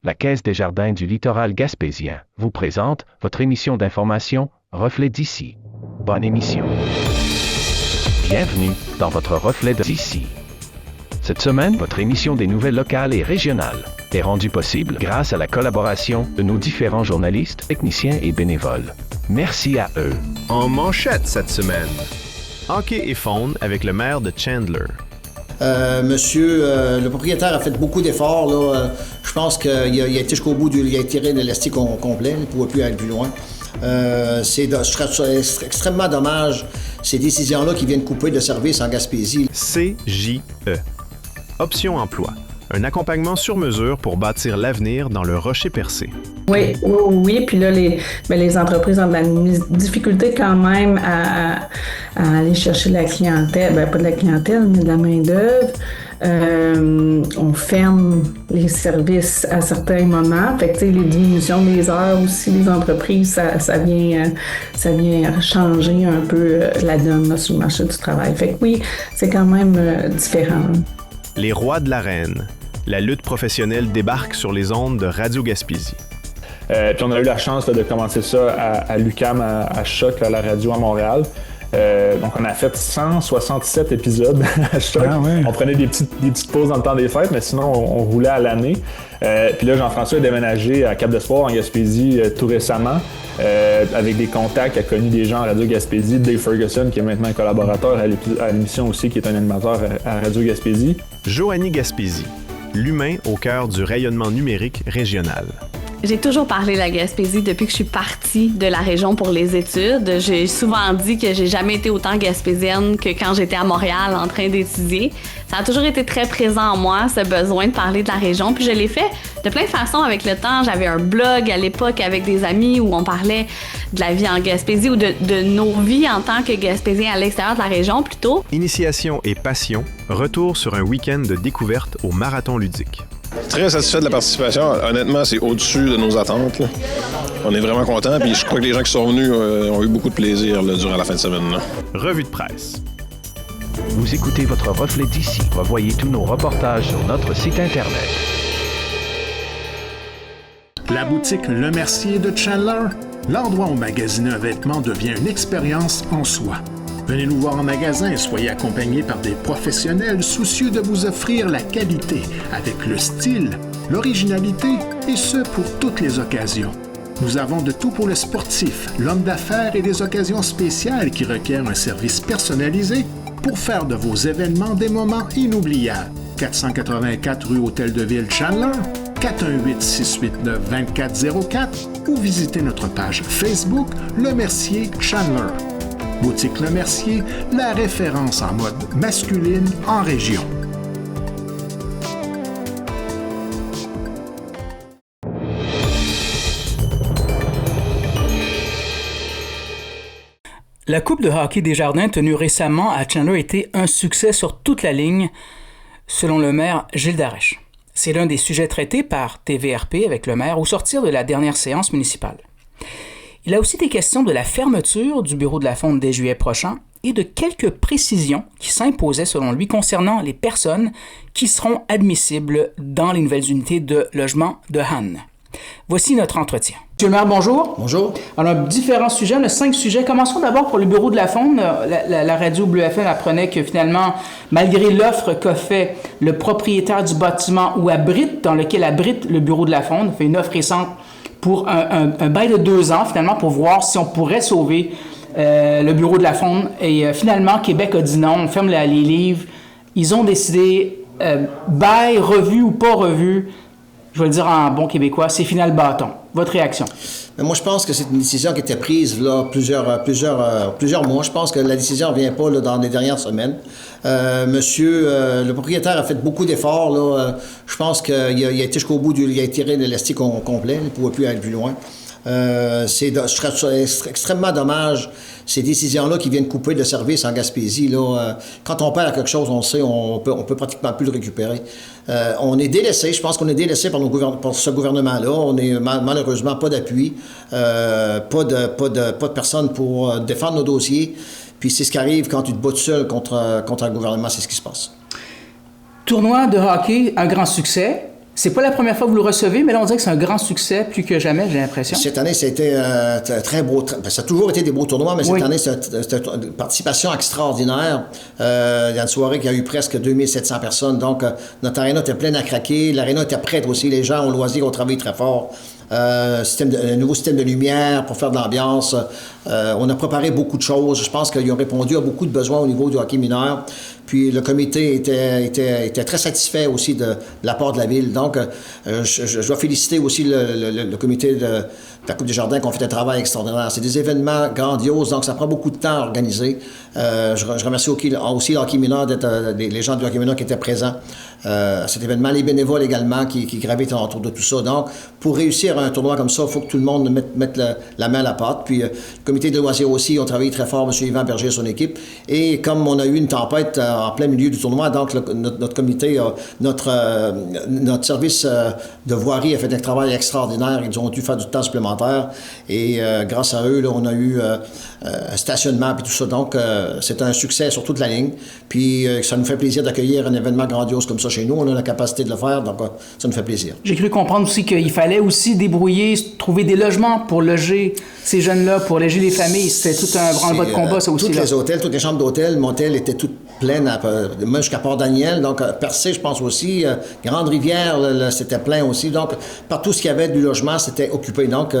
La Caisse des Jardins du littoral gaspésien vous présente votre émission d'information Reflet d'ici. Bonne émission. Bienvenue dans votre Reflet d'ici. Cette semaine, votre émission des nouvelles locales et régionales est rendue possible grâce à la collaboration de nos différents journalistes, techniciens et bénévoles. Merci à eux. En manchette cette semaine, hockey et faune avec le maire de Chandler. Monsieur, le propriétaire a fait beaucoup d'efforts. Là. Je pense qu'il a été jusqu'au bout, il a tiré l'élastique complet, il ne pouvait plus aller plus loin. C'est extrêmement dommage, ces décisions-là qui viennent couper de services en Gaspésie. CJE. Option emploi. Un accompagnement sur mesure pour bâtir l'avenir dans le rocher percé. Oui. Puis là, les entreprises ont de la difficulté quand même à aller chercher de la clientèle. Pas de la clientèle, mais de la main-d'œuvre. On ferme les services à certains moments. Fait que, les diminutions des heures aussi, les entreprises, ça vient changer un peu la donne là, sur le marché du travail. Fait que oui, c'est quand même différent. Les rois de l'arène. La lutte professionnelle débarque sur les ondes de Radio Gaspésie. Puis on a eu la chance de commencer ça à l'UQAM, à Choc, à la radio à Montréal. Donc on a fait 167 épisodes à Choc. Ah ouais. On prenait des petites pauses dans le temps des fêtes, mais sinon on roulait à l'année. Puis là, Jean-François a déménagé à Cap-de-Sport en Gaspésie tout récemment, avec des contacts, a connu des gens à Radio Gaspésie, Dave Ferguson qui est maintenant un collaborateur à l'émission aussi, qui est un animateur à Radio Gaspésie. Joanie Gaspésie. L'humain au cœur du rayonnement numérique régional. J'ai toujours parlé de la Gaspésie depuis que je suis partie de la région pour les études. J'ai souvent dit que j'ai jamais été autant gaspésienne que quand j'étais à Montréal en train d'étudier. Ça a toujours été très présent en moi, ce besoin de parler de la région. Puis je l'ai fait de plein de façons avec le temps. J'avais un blog à l'époque avec des amis où on parlait de la vie en Gaspésie ou de nos vies en tant que Gaspésiens à l'extérieur de la région plutôt. Initiation et passion, retour sur un week-end de découverte au Marathon ludique. Très satisfait de la participation. Honnêtement, c'est au-dessus de nos attentes. Là. On est vraiment contents. Puis je crois que les gens qui sont venus ont eu beaucoup de plaisir là, durant la fin de semaine. Là. Revue de presse. Vous écoutez votre Reflet d'ici. Revoyez tous nos reportages sur notre site Internet. La boutique Le Mercier de Chandler, l'endroit où magasiner un vêtement devient une expérience en soi. Venez nous voir en magasin et soyez accompagnés par des professionnels soucieux de vous offrir la qualité avec le style, l'originalité et ce pour toutes les occasions. Nous avons de tout pour le sportif, l'homme d'affaires et des occasions spéciales qui requièrent un service personnalisé pour faire de vos événements des moments inoubliables. 484 rue Hôtel de Ville Chandler, 418-689-2404 ou visitez notre page Facebook Le Mercier Chandler. Boutique Le Mercier, la référence en mode masculine en région. La Coupe de hockey des Jardins tenue récemment à Chandler a été un succès sur toute la ligne, selon le maire Gilles Darèche. C'est l'un des sujets traités par TVRP avec le maire au sortir de la dernière séance municipale. Il a aussi été question de la fermeture du bureau de la Fonde dès juillet prochain et de quelques précisions qui s'imposaient selon lui concernant les personnes qui seront admissibles dans les nouvelles unités de logement de Han. Voici notre entretien. Monsieur le maire, bonjour. Bonjour. On a différents sujets, on a 5 sujets. Commençons d'abord pour le bureau de la Fonde. La radio Bleu FM apprenait que finalement, malgré l'offre qu'a fait le propriétaire du bâtiment où abrite, dans lequel abrite le bureau de la Fonde, fait une offre récente pour un bail de 2 ans, finalement, pour voir si on pourrait sauver le bureau de la Fonde. Et finalement, Québec a dit non, on ferme les livres. Ils ont décidé, bail, revu ou pas revu, je vais le dire en bon québécois, c'est final bâton. Votre réaction? Mais moi, je pense que c'est une décision qui était prise là plusieurs mois. Je pense que la décision ne vient pas là, dans les dernières semaines. Le propriétaire a fait beaucoup d'efforts. Là. Je pense qu'il a été jusqu'au bout, il a tiré l'élastique complet. Il ne pouvait plus aller plus loin. Je trouve ça extrêmement dommage, ces décisions-là qui viennent couper de services en Gaspésie. Là, quand on perd quelque chose, on sait, on peut pratiquement plus le récupérer. On est délaissé, je pense qu'on est délaissé par ce gouvernement-là. On n'est malheureusement pas d'appui, pas de personnes pour défendre nos dossiers. Puis c'est ce qui arrive quand tu te bats tout seul contre un gouvernement, c'est ce qui se passe. Tournoi de hockey, un grand succès. C'est pas la première fois que vous le recevez, mais là, on dirait que c'est un grand succès, plus que jamais, j'ai l'impression. Cette année, ça a été très beau. Ça a toujours été des beaux tournois, mais cette année, c'était une participation extraordinaire. Il y a une soirée qui a eu presque 2700 personnes, donc notre aréna était pleine à craquer. L'aréna était prête aussi. Les gens ont loisir, ont travaillé très fort. Un nouveau système de lumière pour faire de l'ambiance. On a préparé beaucoup de choses. Je pense qu'ils ont répondu à beaucoup de besoins au niveau du hockey mineur. Puis le comité était très satisfait aussi de la part de la ville. Donc, je dois féliciter aussi le comité de la Coupe des Jardins qui ont fait un travail extraordinaire. C'est des événements grandioses, donc ça prend beaucoup de temps à organiser. Je remercie aussi le hockey mineur, les gens du hockey mineur qui étaient présents à cet événement, les bénévoles également qui gravitent autour de tout ça. Donc, pour réussir un tournoi comme ça, il faut que tout le monde mette la main à la pâte. Puis, le comité de loisirs aussi ont travaillé très fort, M. Yvan Berger et son équipe. Et comme on a eu une tempête en plein milieu du tournoi, donc notre comité, notre service de voirie a fait un travail extraordinaire. Ils ont dû faire du temps supplémentaire. Et grâce à eux, là, on a eu un stationnement et tout ça. Donc, c'est un succès sur toute la ligne. Puis, ça nous fait plaisir d'accueillir un événement grandiose comme ça chez nous. On a la capacité de le faire, donc ça nous fait plaisir. J'ai cru comprendre aussi qu'il fallait aussi débrouiller, trouver des logements pour loger ces jeunes-là, pour loger les familles. C'était tout un branle-bas de combat, ça aussi. Tous les hôtels, toutes les chambres d'hôtel, mon hôtel était toutes pleines, même jusqu'à Port-Daniel, donc Percé, je pense aussi. Grande-Rivière, c'était plein aussi. Donc, partout ce qu'il y avait du logement, c'était occupé. Donc,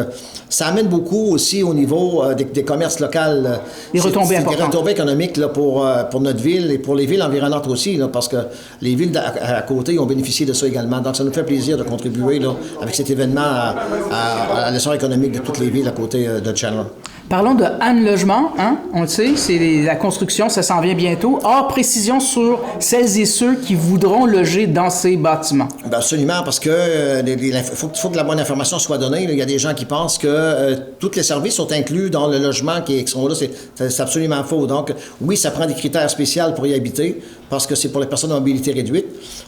ça amène beaucoup aussi au niveau des commerces locaux. Des retombées importantes. Des retombées économiques là, pour notre ville et pour les villes environnantes aussi, là, parce que les villes à côté ont bénéficié de ça également. Donc, ça nous fait plaisir de contribuer là, avec cet événement à l'essor économique de toutes les villes à côté de Chandler. Parlons de Anne Logement, hein? On le sait, c'est la construction, ça s'en vient bientôt. Hors précision sur celles et ceux qui voudront loger dans ces bâtiments. Bien absolument, parce que faut que la bonne information soit donnée. Il y a des gens qui pensent que tous les services sont inclus dans le logement qui sont là. C'est absolument faux. Donc, oui, ça prend des critères spéciaux pour y habiter, parce que c'est pour les personnes à mobilité réduite.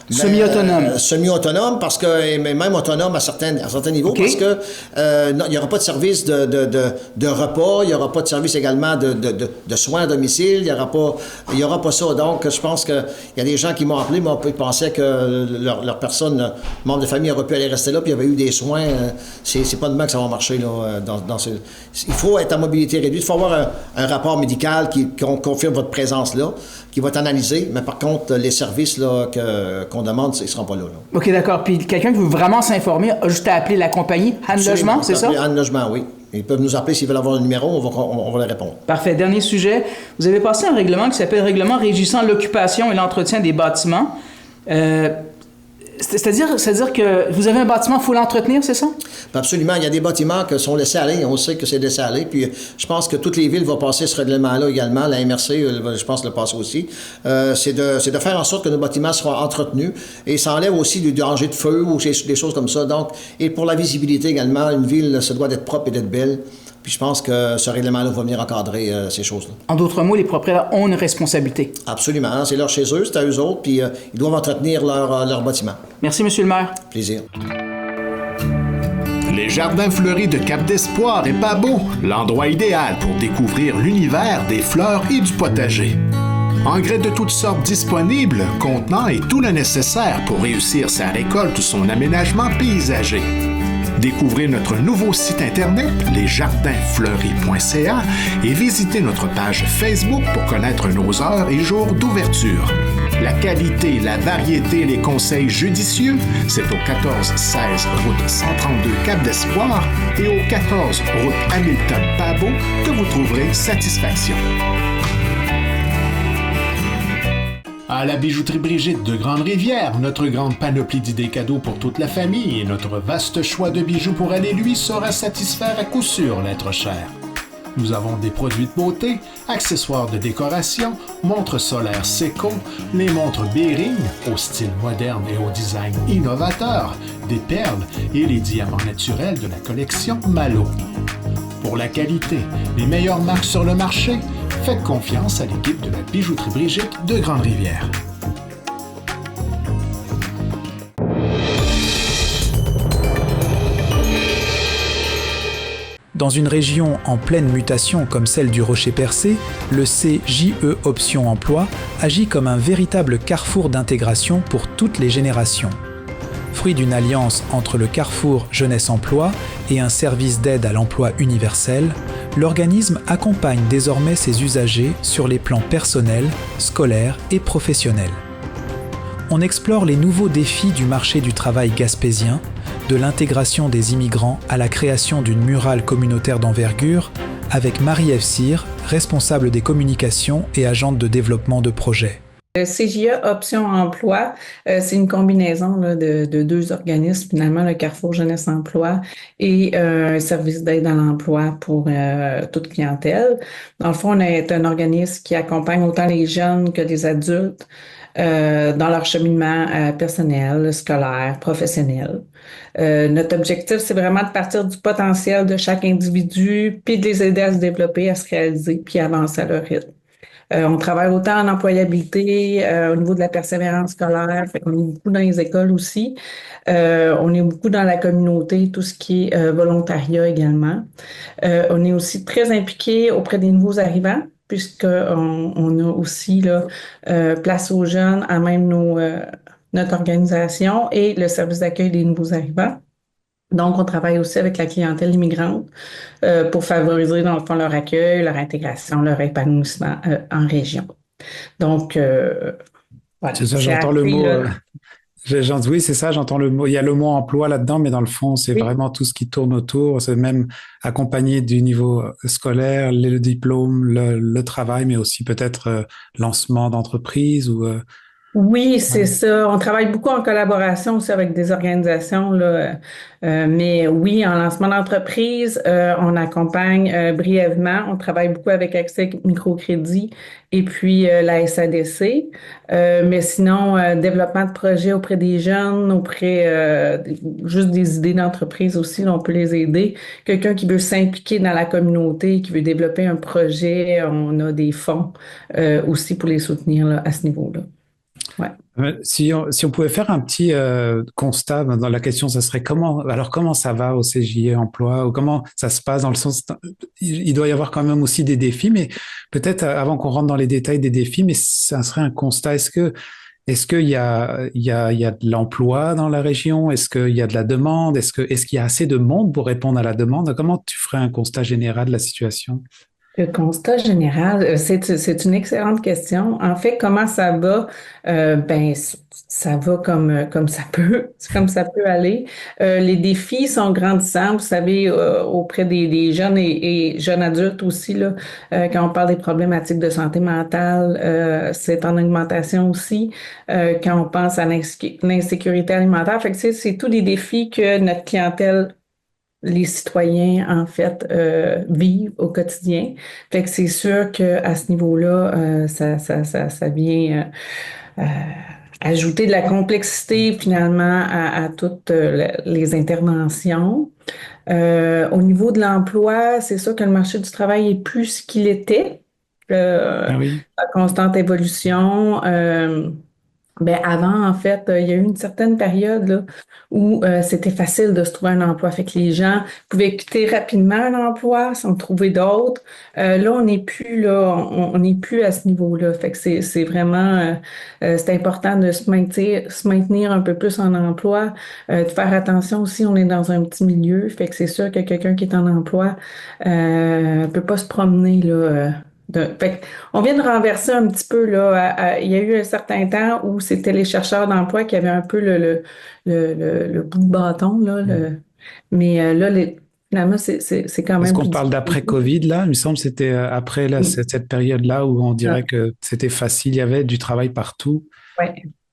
Semi-autonome. Semi-autonome, parce que même autonome à certains niveaux, okay. Parce que il n'y aura pas de service de repas. Il n'y aura pas de service également de soins à domicile. Il n'y aura pas ça. Donc, je pense qu'il y a des gens qui m'ont appelé, ils pensaient que leur personne, membre de famille, aurait pu aller rester là, puis il y avait eu des soins. C'est pas demain que ça va marcher. Là, il faut être à mobilité réduite. Il faut avoir un rapport médical qui confirme votre présence là, qui va être analysé. Mais par contre, les services là, qu'on demande, ils ne seront pas là. OK, d'accord. Puis quelqu'un qui veut vraiment s'informer a juste à appeler la compagnie Anne Logement, c'est ça? Anne Logement, oui. Ils peuvent nous appeler s'ils veulent avoir le numéro, on va leur répondre. Parfait. Dernier sujet. Vous avez passé un règlement qui s'appelle « Règlement régissant l'occupation et l'entretien des bâtiments ». C'est-à-dire que vous avez un bâtiment, il faut l'entretenir, c'est ça? Absolument. Il y a des bâtiments qui sont laissés aller. On sait que c'est laissé aller. Puis je pense que toutes les villes vont passer ce règlement-là également. La MRC, je pense, le passe aussi. C'est de faire en sorte que nos bâtiments soient entretenus. Et ça enlève aussi du danger de feu ou des choses comme ça. Donc, et pour la visibilité également, une ville se doit d'être propre et d'être belle. Puis je pense que ce règlement-là va venir encadrer ces choses-là. En d'autres mots, les propriétaires ont une responsabilité. Absolument. C'est leur chez eux, c'est à eux autres, puis ils doivent entretenir leur bâtiment. Merci, Monsieur le maire. Plaisir. Les jardins fleuris de Cap d'Espoir et Pabeau, l'endroit idéal pour découvrir l'univers des fleurs et du potager. Engrais de toutes sortes disponibles, contenant et tout le nécessaire pour réussir sa récolte ou son aménagement paysager. Découvrez notre nouveau site internet, lesjardinfleuris.ca, et visitez notre page Facebook pour connaître nos heures et jours d'ouverture. La qualité, la variété, les conseils judicieux, c'est au 1416 route 132 Cap d'Espoir et au 14 route Hamilton-Pabeau que vous trouverez satisfaction. À la bijouterie Brigitte de Grande-Rivière, notre grande panoplie d'idées cadeaux pour toute la famille et notre vaste choix de bijoux pour elle et lui saura satisfaire à coup sûr l'être cher. Nous avons des produits de beauté, accessoires de décoration, montres solaires Seiko, les montres Bering au style moderne et au design innovateur, des perles et les diamants naturels de la collection Malo. Pour la qualité, les meilleures marques sur le marché, faites confiance à l'équipe de la bijouterie Brigitte de Grande-Rivière. Dans une région en pleine mutation comme celle du Rocher Percé, le CJE Option Emploi agit comme un véritable carrefour d'intégration pour toutes les générations. fruit d'une alliance entre le Carrefour Jeunesse Emploi et un service d'aide à l'emploi universel, l'organisme accompagne désormais ses usagers sur les plans personnels, scolaires et professionnels. On explore les nouveaux défis du marché du travail gaspésien, de l'intégration des immigrants à la création d'une murale communautaire d'envergure, avec Marie-Ève Cyr, responsable des communications et agente de développement de projet. Le CJA Option Emploi, c'est une combinaison là, de deux organismes, finalement, le Carrefour Jeunesse Emploi et un service d'aide à l'emploi pour toute clientèle. Dans le fond, on est un organisme qui accompagne autant les jeunes que les adultes dans leur cheminement personnel, scolaire, professionnel. Notre objectif, c'est vraiment de partir du potentiel de chaque individu, puis de les aider à se développer, à se réaliser, puis à avancer à leur rythme. On travaille autant en employabilité, au niveau de la persévérance scolaire, fait qu'on est beaucoup dans les écoles aussi. On est beaucoup dans la communauté, tout ce qui est volontariat également. On est aussi très impliqué auprès des nouveaux arrivants, puisqu'on a aussi là, place aux jeunes à même notre organisation et le service d'accueil des nouveaux arrivants. Donc, on travaille aussi avec la clientèle immigrante pour favoriser, dans le fond, leur accueil, leur intégration, leur épanouissement en région. Donc, voilà. C'est ça, j'entends le mot. Oui, c'est ça, j'entends le mot. Il y a le mot emploi là-dedans, mais dans le fond, c'est vraiment tout ce qui tourne autour. C'est même accompagné du niveau scolaire, le diplôme, le travail, mais aussi peut-être lancement d'entreprise ou. Oui, c'est ça. On travaille beaucoup en collaboration aussi avec des organisations, là. Mais oui, en lancement d'entreprise, on accompagne brièvement. On travaille beaucoup avec Accès Microcrédit et puis la SADC. Mais sinon, développement de projets auprès des jeunes, auprès juste des idées d'entreprise aussi, là, on peut les aider. Quelqu'un qui veut s'impliquer dans la communauté, qui veut développer un projet, on a des fonds aussi pour les soutenir là, à ce niveau-là. Ouais. Si on pouvait faire un petit constat dans la question, ça serait comment ça va au CJA Emploi ou comment ça se passe dans le sens, il doit y avoir quand même aussi des défis, mais peut-être avant qu'on rentre dans les détails des défis, mais ça serait un constat. Est-ce qu'il y a de l'emploi dans la région? Est-ce qu'il y a de la demande? Est-ce qu'il y a assez de monde pour répondre à la demande? Comment tu ferais un constat général de la situation? Le constat général, c'est une excellente question. En fait, comment ça va? Ça va comme ça peut aller. Les défis sont grandissants, vous savez, auprès des jeunes et jeunes adultes aussi, là, quand on parle des problématiques de santé mentale, c'est en augmentation aussi. Quand on pense à l'insécurité alimentaire, fait que c'est tous des défis que notre clientèle, les citoyens, en fait, vivent au quotidien. Fait que c'est sûr qu'à ce niveau-là, ça vient ajouter de la complexité, finalement, à toutes les interventions. Au niveau de l'emploi, c'est sûr que le marché du travail est plus ce qu'il était. La constante évolution. Avant, en fait, il y a eu une certaine période là, où c'était facile de se trouver un emploi. Fait que les gens pouvaient quitter rapidement un emploi sans trouver d'autres. Là, on n'est plus à ce niveau-là. Fait que c'est vraiment c'est important de se maintenir un peu plus en emploi, de faire attention aussi, on est dans un petit milieu. Fait que c'est sûr que quelqu'un qui est en emploi peut pas se promener là. On vient de renverser un petit peu là. Il y a eu un certain temps où c'était les chercheurs d'emploi qui avaient un peu le bout de bâton là. Mais là, finalement, c'est quand même. Est-ce qu'on parle d'après Covid là? Il me semble que c'était après là, cette période-là où on dirait que c'était facile, il y avait du travail partout. Ouais.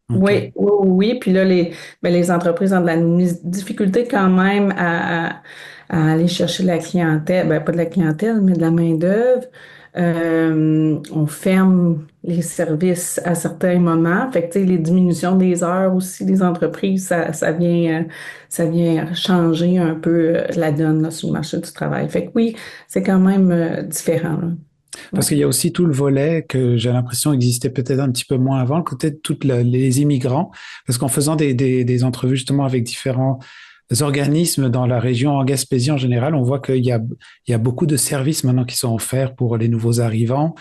Okay. Oui. Puis là, les entreprises ont de la difficulté quand même à aller chercher la clientèle. Pas de la clientèle, mais de la main-d'œuvre. On ferme les services à certains moments. Fait que, les diminutions des heures aussi des entreprises, ça vient changer un peu la donne là, sur le marché du travail. Fait que oui, c'est quand même différent. Là. Parce qu'il y a aussi tout le volet que j'ai l'impression existait peut-être un petit peu moins avant, le côté de tous les immigrants. Parce qu'en faisant des entrevues justement avec différents organismes dans la région, en Gaspésie en général, on voit qu'il y a beaucoup de services maintenant qui sont offerts pour les nouveaux arrivants.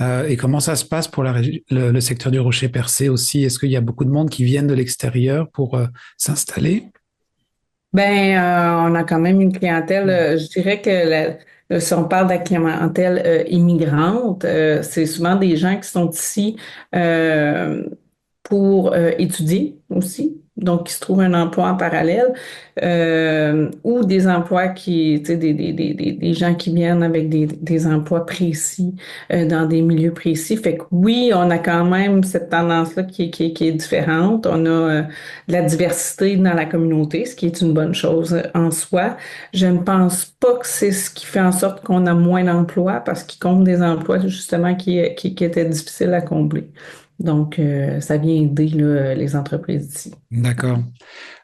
Et comment ça se passe pour le secteur du Rocher Percé aussi? Est-ce qu'il y a beaucoup de monde qui viennent de l'extérieur pour s'installer? Ben, on a quand même une clientèle, je dirais que si on parle de la clientèle immigrante, c'est souvent des gens qui sont ici pour étudier aussi, donc qui se trouvent un emploi en parallèle, ou des emplois qui, tu sais, des gens qui viennent avec des emplois précis dans des milieux précis. Fait que oui, on a quand même cette tendance-là qui est différente. On a de la diversité dans la communauté, ce qui est une bonne chose en soi. Je ne pense pas que c'est ce qui fait en sorte qu'on a moins d'emplois parce qu'ils comptent des emplois justement qui étaient difficiles à combler. Donc, ça vient aider là, les entreprises d'ici. D'accord.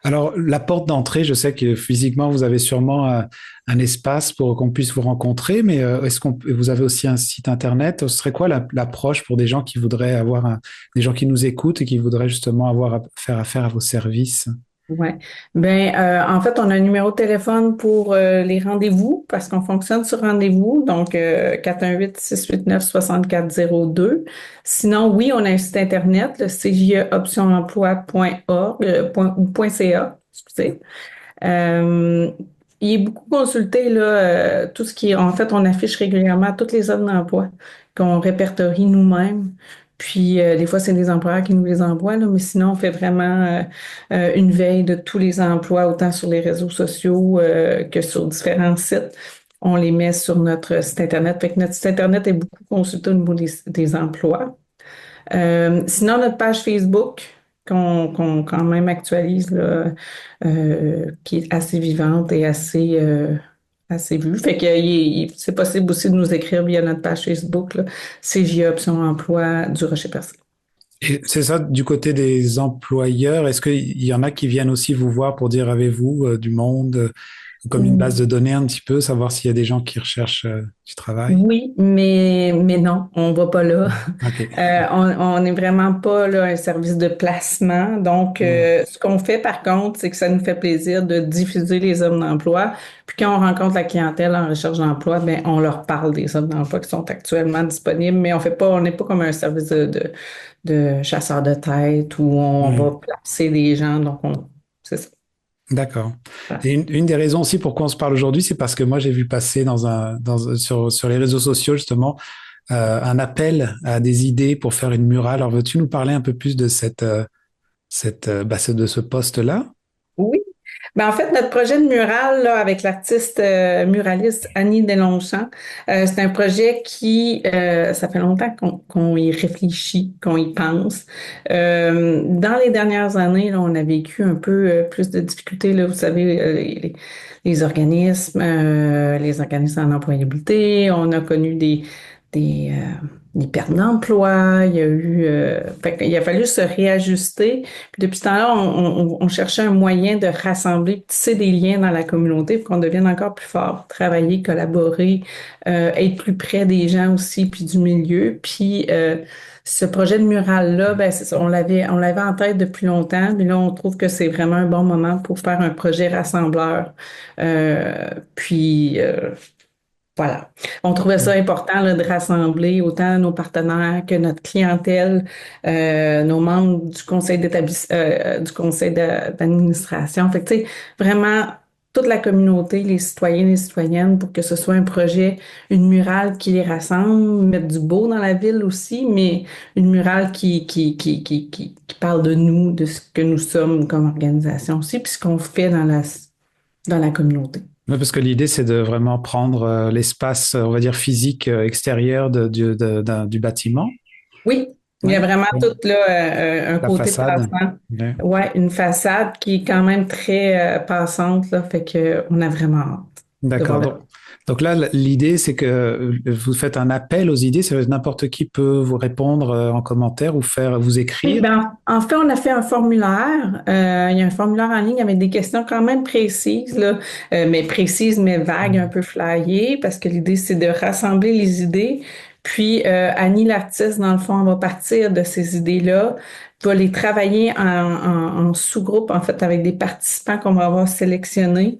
Alors, la porte d'entrée, je sais que physiquement, vous avez sûrement un espace pour qu'on puisse vous rencontrer, mais est-ce vous avez aussi un site internet? Ce serait quoi l'approche pour des gens qui voudraient des gens qui nous écoutent et qui voudraient justement faire affaire à vos services? Ouais. Ben, en fait, on a un numéro de téléphone pour les rendez-vous parce qu'on fonctionne sur rendez-vous, donc 418-689-6402. Sinon, oui, on a un site internet, le cjeoptionemploi.org ou .ca, excusez. Il est beaucoup consulté là, tout ce qui est, en fait, on affiche régulièrement toutes les offres d'emploi qu'on répertorie nous-mêmes. Puis, des fois, c'est les employeurs qui nous les envoient, là, mais sinon, on fait vraiment une veille de tous les emplois, autant sur les réseaux sociaux que sur différents sites. On les met sur notre site Internet. Fait que notre site Internet est beaucoup consulté au niveau des emplois. Sinon, notre page Facebook, qu'on quand même actualise, là, qui est assez vivante et assez vue. Fait que c'est possible aussi de nous écrire via notre page Facebook, là, CJE Option Emploi du Rocher-Percé. Et c'est ça, du côté des employeurs, est-ce qu'il y en a qui viennent aussi vous voir pour dire avez-vous du monde, comme une base de données un petit peu, savoir s'il y a des gens qui recherchent du travail? Oui, mais non, on va pas là. Okay. On n'est vraiment pas là un service de placement. Donc, ce qu'on fait par contre, c'est que ça nous fait plaisir de diffuser les offres d'emploi. Puis quand on rencontre la clientèle en recherche d'emploi, ben on leur parle des offres d'emploi qui sont actuellement disponibles. Mais on n'est pas comme un service de chasseur de tête où on va placer des gens. Donc, c'est ça. D'accord. Et une des raisons aussi pourquoi on se parle aujourd'hui, c'est parce que moi j'ai vu passer sur les réseaux sociaux justement un appel à des idées pour faire une murale. Alors veux-tu nous parler un peu plus de de ce poste-là? Oui. Ben, en fait, notre projet de mural là, avec l'artiste muraliste Annie Deslongchamps, c'est un projet qui, ça fait longtemps qu'on y réfléchit, qu'on y pense. Dans les dernières années, là, on a vécu un peu plus de difficultés. Là, vous savez, les organismes en employabilité, on a connu des pertes d'emploi, il y a eu, il a fallu se réajuster. Puis depuis ce temps-là, on cherchait un moyen de rassembler, tisser des liens dans la communauté pour qu'on devienne encore plus fort, travailler, collaborer, être plus près des gens aussi, puis du milieu. Puis ce projet de mural-là, ben c'est ça, on l'avait en tête depuis longtemps, mais là, on trouve que c'est vraiment un bon moment pour faire un projet rassembleur. Voilà. On trouvait ça important là, de rassembler autant nos partenaires que notre clientèle, nos membres du conseil du conseil d'administration. Fait que, tu sais, vraiment toute la communauté, les citoyens et les citoyennes, pour que ce soit un projet, une murale qui les rassemble, mettre du beau dans la ville aussi, mais une murale qui parle de nous, de ce que nous sommes comme organisation aussi, puis ce qu'on fait dans la communauté. Oui, parce que l'idée, c'est de vraiment prendre l'espace, on va dire, physique extérieur du bâtiment. Oui, il y a vraiment tout là, un côté façade. passant. Ouais, une façade qui est quand même très passante, là, fait qu'on a vraiment hâte. D'accord. Donc là, l'idée, c'est que vous faites un appel aux idées. N'importe qui peut vous répondre en commentaire ou vous écrire. Eh ben, en fait, on a fait un formulaire. Il y a un formulaire en ligne avec des questions quand même précises, là, mais vagues, un peu flyées, parce que l'idée, c'est de rassembler les idées. Puis, Annie, l'artiste, dans le fond, va partir de ces idées-là, va les travailler en sous-groupe, en fait, avec des participants qu'on va avoir sélectionnés.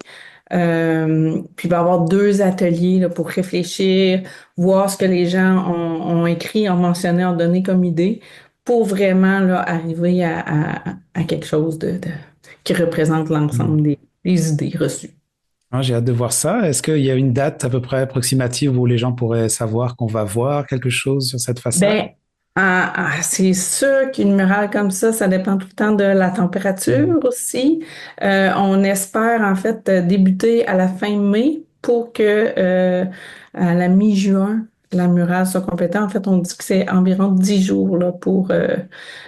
Puis il va y avoir 2 ateliers là, pour réfléchir, voir ce que les gens ont écrit, ont mentionné, ont donné comme idée, pour vraiment là, arriver à quelque chose qui représente l'ensemble des idées reçues. Ah, j'ai hâte de voir ça. Est-ce qu'il y a une date à peu près approximative où les gens pourraient savoir qu'on va voir quelque chose sur cette façade? C'est sûr qu'une murale comme ça dépend tout le temps de la température aussi. On espère en fait débuter à la fin mai pour que à la mi-juin, la murale soit complète. En fait, on dit que c'est environ 10 jours là, pour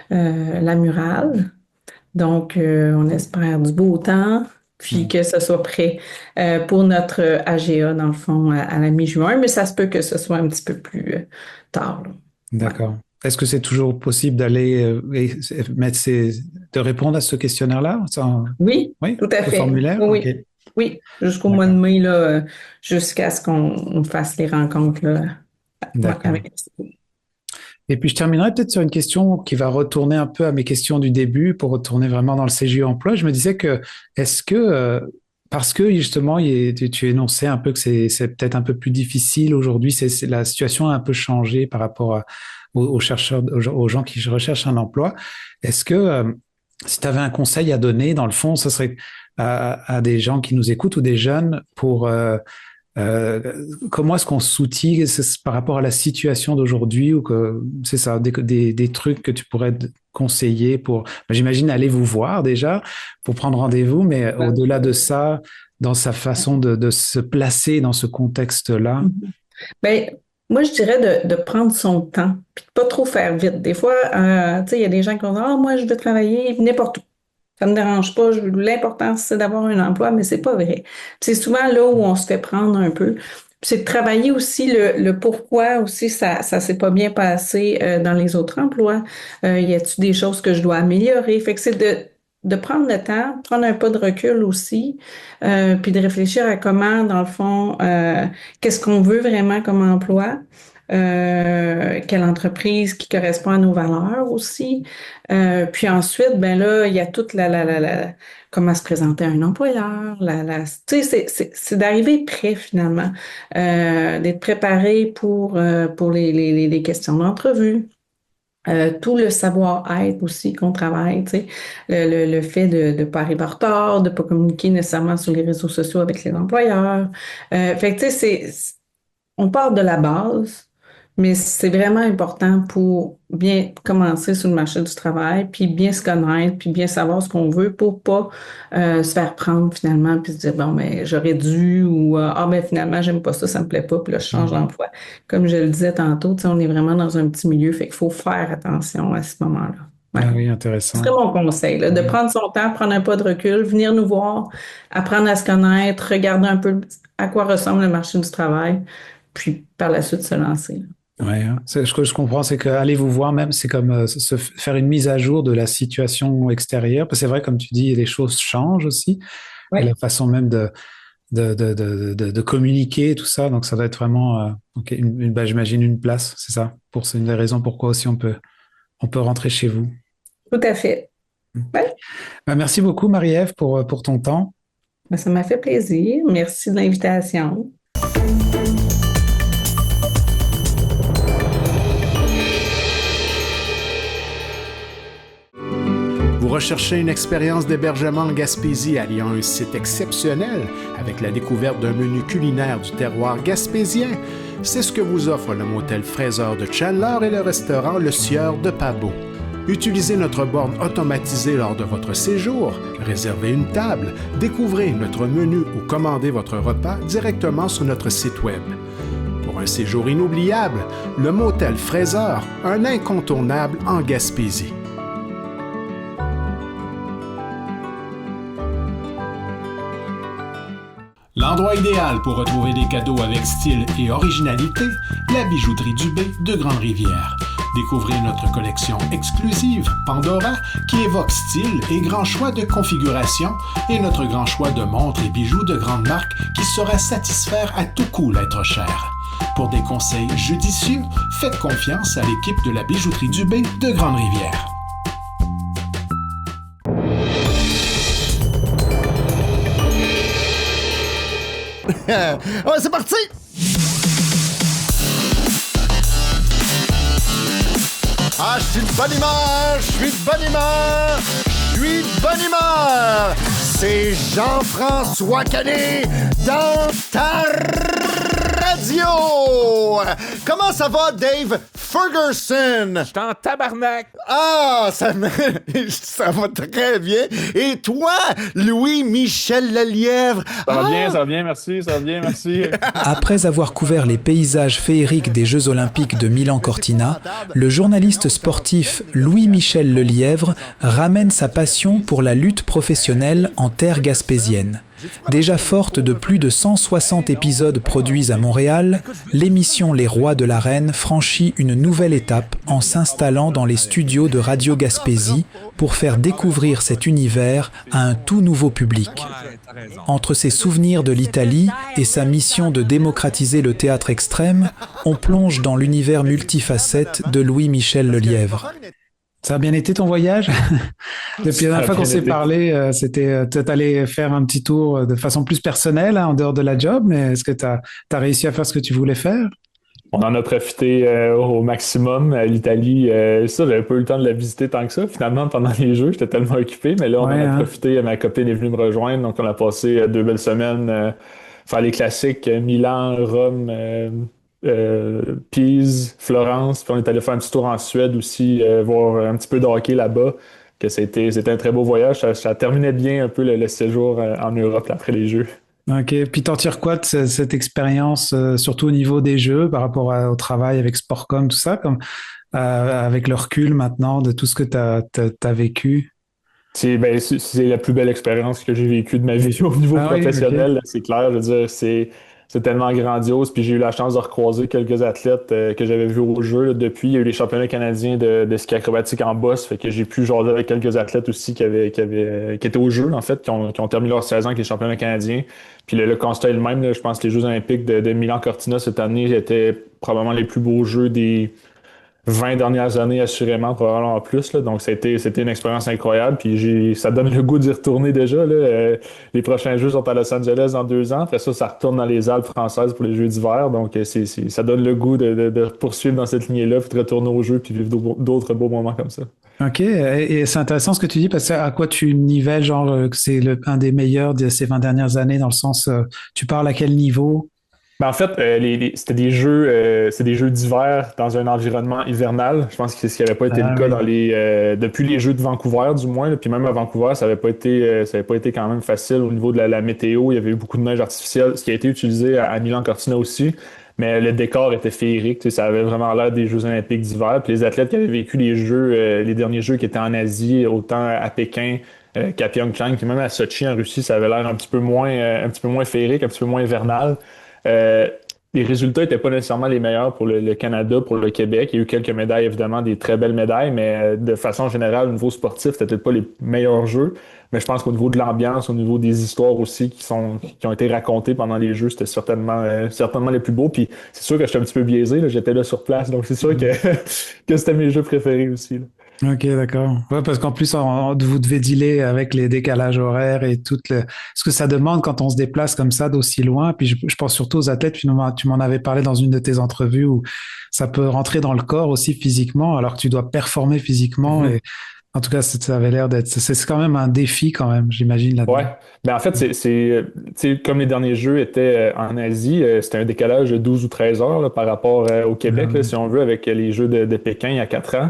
la murale. Donc, on espère du beau temps, puis que ce soit prêt pour notre AGA, dans le fond, à la mi-juin, mais ça se peut que ce soit un petit peu plus tard. Là. D'accord. Ouais. Est-ce que c'est toujours possible d'aller de répondre à ce questionnaire-là? Oui, tout à fait. Formulaire? Oui, okay. Oui, jusqu'au mois de mai, là, jusqu'à ce qu'on fasse les rencontres là, avec Et puis, je terminerai peut-être sur une question qui va retourner un peu à mes questions du début pour retourner vraiment dans le CJE emploi. Je me disais que, parce que justement, tu énonçais un peu que c'est peut-être un peu plus difficile aujourd'hui, la situation a un peu changé par rapport aux chercheurs, aux gens qui recherchent un emploi. Est-ce que, si tu avais un conseil à donner, dans le fond, ce serait à des gens qui nous écoutent ou des jeunes pour... comment est-ce qu'on s'outille par rapport à la situation d'aujourd'hui ou que c'est ça des trucs que tu pourrais conseiller pour j'imagine aller vous voir déjà pour prendre rendez-vous mais au-delà de ça dans sa façon de se placer dans ce contexte-là. Moi, je dirais de prendre son temps puis de pas trop faire vite. Des fois, tu sais, il y a des gens qui vont dire moi je veux travailler n'importe où. Ça me dérange pas. L'important, c'est d'avoir un emploi, mais c'est pas vrai. C'est souvent là où on se fait prendre un peu. C'est de travailler aussi le pourquoi aussi ça s'est pas bien passé dans les autres emplois. Y a-t-il des choses que je dois améliorer? Fait que c'est de prendre le temps, prendre un pas de recul aussi, puis de réfléchir à comment, dans le fond, qu'est-ce qu'on veut vraiment comme emploi. Quelle entreprise qui correspond à nos valeurs aussi. Puis ensuite, ben là, il y a toute comment se présenter à un employeur. Tu sais, c'est d'arriver prêt finalement, d'être préparé pour les questions d'entrevue. Tout le savoir-être aussi qu'on travaille, tu sais, le fait de pas arriver en retard, de pas communiquer nécessairement sur les réseaux sociaux avec les employeurs. Fait que tu sais, on part de la base. Mais c'est vraiment important pour bien commencer sur le marché du travail, puis bien se connaître, puis bien savoir ce qu'on veut pour pas se faire prendre finalement, puis se dire bon ben j'aurais dû ou ben finalement j'aime pas ça me plaît pas, puis là je change d'emploi. Comme je le disais tantôt, tu sais, on est vraiment dans un petit milieu, fait qu'il faut faire attention à ce moment-là. Ouais. Ah oui, intéressant. C'est mon conseil, là, de prendre son temps, prendre un pas de recul, venir nous voir, apprendre à se connaître, regarder un peu à quoi ressemble le marché du travail, puis par la suite se lancer. Ouais, ce que je comprends, c'est qu'aller vous voir même, c'est comme se faire une mise à jour de la situation extérieure. Parce que c'est vrai, comme tu dis, les choses changent aussi. Ouais. Et la façon même de communiquer, tout ça. Donc, ça doit être vraiment, j'imagine, une place, c'est ça. C'est une des raisons pourquoi aussi on peut rentrer chez vous. Tout à fait. Ouais. Merci beaucoup, Marie-Ève, pour ton temps. Ça m'a fait plaisir. Merci de l'invitation. Vous recherchez une expérience d'hébergement en Gaspésie alliant un site exceptionnel avec la découverte d'un menu culinaire du terroir gaspésien? C'est ce que vous offre le motel Fraser de Chandler et le restaurant Le Sieur de Pabeau. Utilisez notre borne automatisée lors de votre séjour, réservez une table, découvrez notre menu ou commandez votre repas directement sur notre site web. Pour un séjour inoubliable, le motel Fraser, un incontournable en Gaspésie. L'endroit idéal pour retrouver des cadeaux avec style et originalité, la bijouterie Dubé de Grande-Rivière. Découvrez notre collection exclusive, Pandora, qui évoque style et grand choix de configuration, et notre grand choix de montres et bijoux de grande marque qui saura satisfaire à tout coup l'être cher. Pour des conseils judicieux, faites confiance à l'équipe de la bijouterie Dubé de Grande-Rivière. Ouais, c'est parti! Ah, je suis de bonne humeur, je suis de bonne humeur, je suis de bonne humeur. C'est Jean-François Canet dans ta radio. Comment ça va, Dave Ferguson? Je suis en tabarnak. Ah, ça va très bien. Et toi, Louis-Michel Lelièvre? Ça va bien, merci, ça va bien, merci. Après avoir couvert les paysages féeriques des Jeux Olympiques de Milan-Cortina, le journaliste sportif Louis-Michel Lelièvre ramène sa passion pour la lutte professionnelle en terre gaspésienne. Déjà forte de plus de 160 épisodes produits à Montréal, l'émission Les Rois de l'Arène franchit une nouvelle étape en s'installant dans les studios de Radio Gaspésie pour faire découvrir cet univers à un tout nouveau public. Entre ses souvenirs de l'Italie et sa mission de démocratiser le théâtre extrême, on plonge dans l'univers multifacette de Louis-Michel Lelièvre. Ça a bien été ton voyage? Depuis la dernière fois qu'on s'est parlé, c'était t'allais faire un petit tour de façon plus personnelle, en dehors de la job, mais est-ce que t'as réussi à faire ce que tu voulais faire? On en a profité au maximum. L'Italie, ça, j'avais pas eu le temps de la visiter tant que ça. Finalement, pendant les Jeux, j'étais tellement occupé, mais là, on en a profité. Ma copine est venue me rejoindre, donc on a passé 2 belles semaines faire les classiques Milan, Rome, Pise, Florence, puis on est allé faire un petit tour en Suède aussi, voir un petit peu de hockey là-bas, que c'était un très beau voyage. Ça terminait bien un peu le séjour en Europe là, après les Jeux. Ok, puis t'en tires quoi de cette expérience, surtout au niveau des Jeux, par rapport au travail avec Sportcom, tout ça, comme avec le recul maintenant de tout ce que t'as vécu? C'est la plus belle expérience que j'ai vécue de ma vie au niveau professionnel, oui, okay. C'est clair, je veux dire, c'est tellement grandiose. Puis j'ai eu la chance de recroiser quelques athlètes que j'avais vus au jeu là, depuis. Il y a eu les championnats canadiens de ski acrobatique en bosse. Fait que j'ai pu jaser avec quelques athlètes aussi qui étaient au jeu, en fait, qui ont terminé leur saison avec les championnats canadiens. Puis le constat est le même. Là, je pense que les Jeux olympiques de Milan-Cortina cette année étaient probablement les plus beaux Jeux des 20 dernières années, assurément, probablement en plus. Là. Donc, c'était une expérience incroyable. Puis ça donne le goût d'y retourner déjà. Là. Les prochains Jeux sont à Los Angeles dans 2 ans. Après ça retourne dans les Alpes françaises pour les Jeux d'hiver. Donc, ça donne le goût de poursuivre dans cette lignée-là, puis de retourner aux Jeux, puis vivre d'autres beaux moments comme ça. OK. Et c'est intéressant ce que tu dis, parce que à quoi tu nivelles, genre, que c'est un des meilleurs de ces 20 dernières années, dans le sens, tu parles à quel niveau? En fait, c'était des jeux d'hiver dans un environnement hivernal. Je pense que c'est ce qui n'avait pas été le cas dans depuis les Jeux de Vancouver, du moins. Là. Puis même à Vancouver, ça n'avait pas été quand même facile au niveau de la météo. Il y avait eu beaucoup de neige artificielle, ce qui a été utilisé à Milan-Cortina aussi. Mais le décor était féerique. Ça avait vraiment l'air des Jeux olympiques d'hiver. Puis les athlètes qui avaient vécu les derniers Jeux qui étaient en Asie, autant à Pékin qu'à Pyeongchang, puis même à Sochi en Russie, ça avait l'air un petit peu moins féerique, un petit peu moins hivernal. Les résultats n'étaient pas nécessairement les meilleurs pour le Canada, pour le Québec. Il y a eu quelques médailles, évidemment, des très belles médailles, mais de façon générale, au niveau sportif, c'était peut-être pas les meilleurs jeux. Mais je pense qu'au niveau de l'ambiance, au niveau des histoires aussi qui ont été racontées pendant les Jeux, c'était certainement les plus beaux. Puis c'est sûr que j'étais un petit peu biaisé, là, j'étais là sur place, donc c'est sûr que c'était mes jeux préférés aussi. Là. Ok, d'accord. Ouais, parce qu'en plus, vous devez dealer avec les décalages horaires et ce que ça demande quand on se déplace comme ça d'aussi loin. Puis je pense surtout aux athlètes, tu m'en avais parlé dans une de tes entrevues où ça peut rentrer dans le corps aussi physiquement, alors que tu dois performer physiquement. Et en tout cas, ça avait l'air c'est quand même un défi quand même, j'imagine. Là-dedans. Ouais. Ben en fait, c'est comme les derniers Jeux étaient en Asie, c'était un décalage de 12 ou 13 heures là, par rapport au Québec, là, si on veut, avec les Jeux de Pékin il y a 4 ans.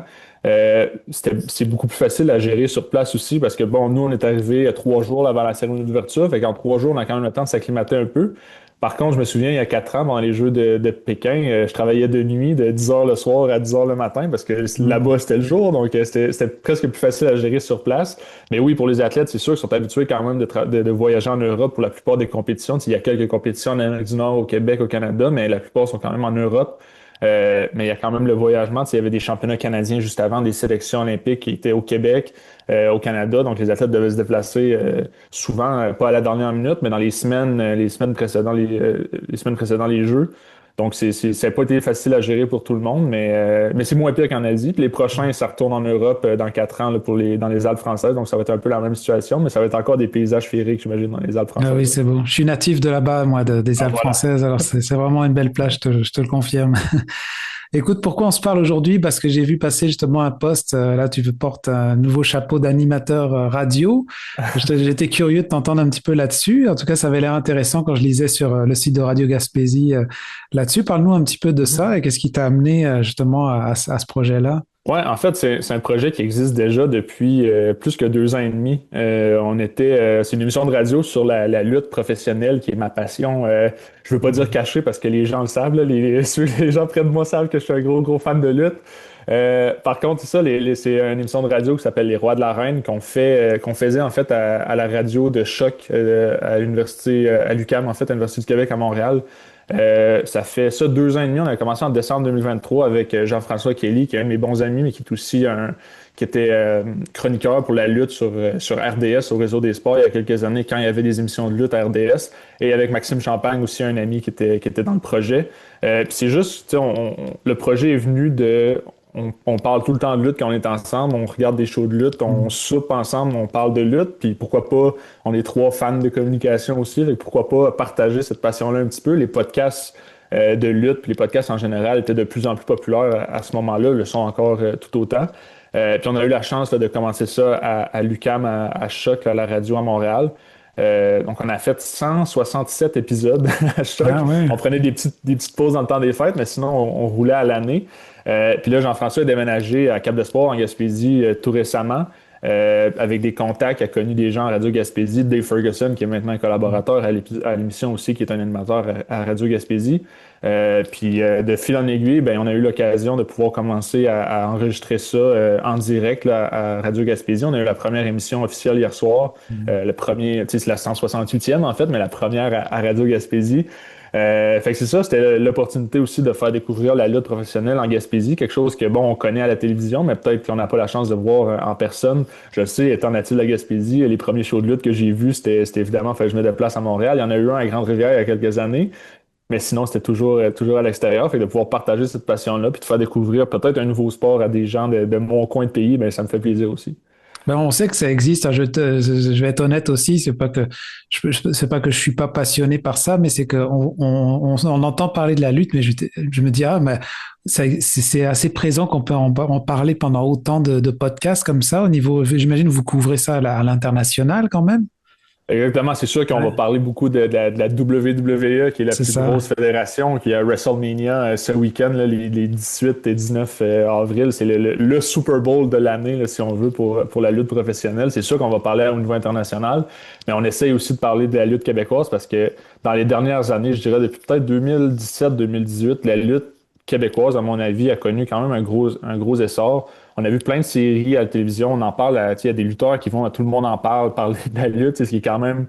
C'est beaucoup plus facile à gérer sur place aussi parce que bon, nous, on est arrivé 3 jours avant la cérémonie d'ouverture, fait qu'en 3 jours, on a quand même le temps de s'acclimater un peu. Par contre, je me souviens, il y a 4 ans, pendant les Jeux de Pékin, je travaillais de nuit, de 10 h le soir à 10 h le matin parce que là-bas, c'était le jour, donc c'était presque plus facile à gérer sur place. Mais oui, pour les athlètes, c'est sûr qu'ils sont habitués quand même de voyager en Europe pour la plupart des compétitions. Il y a quelques compétitions en Amérique du Nord, au Québec, au Canada, mais la plupart sont quand même en Europe. Mais il y a quand même le voyagement. Il y avait des championnats canadiens juste avant, des sélections olympiques qui étaient au Québec, au Canada. Donc, les athlètes devaient se déplacer souvent, pas à la dernière minute, mais dans les semaines précédant les Jeux. Donc, ça n'a pas été facile à gérer pour tout le monde, mais c'est moins pire qu'en Asie. Puis les prochains, ça retourne en Europe dans 4 ans là, dans les Alpes françaises. Donc, ça va être un peu la même situation, mais ça va être encore des paysages féeriques, j'imagine, dans les Alpes françaises. Ah oui, c'est beau. Je suis natif de là-bas, moi, des Alpes françaises. Alors, c'est vraiment une belle plage, je te le confirme. Écoute, pourquoi on se parle aujourd'hui? Parce que j'ai vu passer justement un post. Là, tu portes un nouveau chapeau d'animateur radio. J'étais curieux de t'entendre un petit peu là-dessus. En tout cas, ça avait l'air intéressant quand je lisais sur le site de Radio Gaspésie là-dessus. Parle-nous un petit peu de ça et qu'est-ce qui t'a amené justement à ce projet-là? Ouais, en fait, c'est un projet qui existe déjà depuis plus que 2 ans et demi. C'est une émission de radio sur la lutte professionnelle qui est ma passion. Je veux pas dire cachée parce que les gens le savent, là, les gens près de moi savent que je suis un gros fan de lutte. Par contre, c'est ça, c'est une émission de radio qui s'appelle Les Rois de l'Arène qu'on faisait en fait à la radio de Choc à l'université, à l'UQAM, en fait, à l'Université du Québec à Montréal. Ça fait ça 2 ans et demi. On a commencé en décembre 2023 avec Jean-François Kelly, qui est un de mes bons amis, mais qui est aussi qui était chroniqueur pour la lutte sur RDS, au Réseau des sports, il y a quelques années, quand il y avait des émissions de lutte à RDS. Et avec Maxime Champagne, aussi un ami qui était dans le projet. Puis c'est juste, le projet est venu de... On parle tout le temps de lutte quand on est ensemble, on regarde des shows de lutte, on soupe ensemble, on parle de lutte, puis pourquoi pas, on est 3 fans de communication aussi, donc pourquoi pas partager cette passion-là un petit peu. Les podcasts de lutte, puis les podcasts en général étaient de plus en plus populaires à ce moment-là, le sont encore tout autant. Puis on a eu la chance là, de commencer ça à l'UQAM, à Choc, à la radio à Montréal. Donc, on a fait 167 épisodes à Choc. Ah ouais. On prenait des petites pauses dans le temps des fêtes, mais sinon, on roulait à l'année. Puis là, Jean-François a déménagé à Cap-de-Sport, en Gaspésie, tout récemment, avec des contacts. Il a connu des gens à Radio Gaspésie. Dave Ferguson, qui est maintenant un collaborateur à l'émission aussi, qui est un animateur à Radio Gaspésie. Puis de fil en aiguille, on a eu l'occasion de pouvoir commencer à enregistrer ça en direct là, à Radio Gaspésie. On a eu la première émission officielle hier soir. Le premier, c'est la 168e en fait, mais la première à Radio Gaspésie. Fait que c'est ça, c'était l'opportunité aussi de faire découvrir la lutte professionnelle en Gaspésie, quelque chose que, on connaît à la télévision, mais peut-être qu'on n'a pas la chance de voir en personne. Je le sais, étant natif de la Gaspésie, les premiers shows de lutte que j'ai vus, c'était évidemment, je me déplace à Montréal. Il y en a eu un à Grande-Rivière il y a quelques années, mais sinon, c'était toujours à l'extérieur. Fait que de pouvoir partager cette passion-là, puis de faire découvrir peut-être un nouveau sport à des gens de mon coin de pays, ça me fait plaisir aussi. On sait que ça existe. Je vais être honnête aussi. C'est pas que je suis pas passionné par ça, mais c'est que on entend parler de la lutte, mais je me dis c'est assez présent qu'on peut en parler pendant autant de podcasts comme ça au niveau. J'imagine que vous couvrez ça à l'international quand même. Exactement, c'est sûr qu'on va parler beaucoup de la WWE, qui est la plus grosse fédération, qui est à WrestleMania ce week-end, là, les 18 et 19 avril. C'est le Super Bowl de l'année, là, si on veut, pour la lutte professionnelle. C'est sûr qu'on va parler au niveau international, mais on essaye aussi de parler de la lutte québécoise parce que dans les dernières années, je dirais depuis peut-être 2017-2018, la lutte québécoise, à mon avis, a connu quand même un gros essor. On a vu plein de séries à la télévision, on en parle, il y a des lutteurs qui vont, tout le monde en parler de la lutte, ce qui est quand même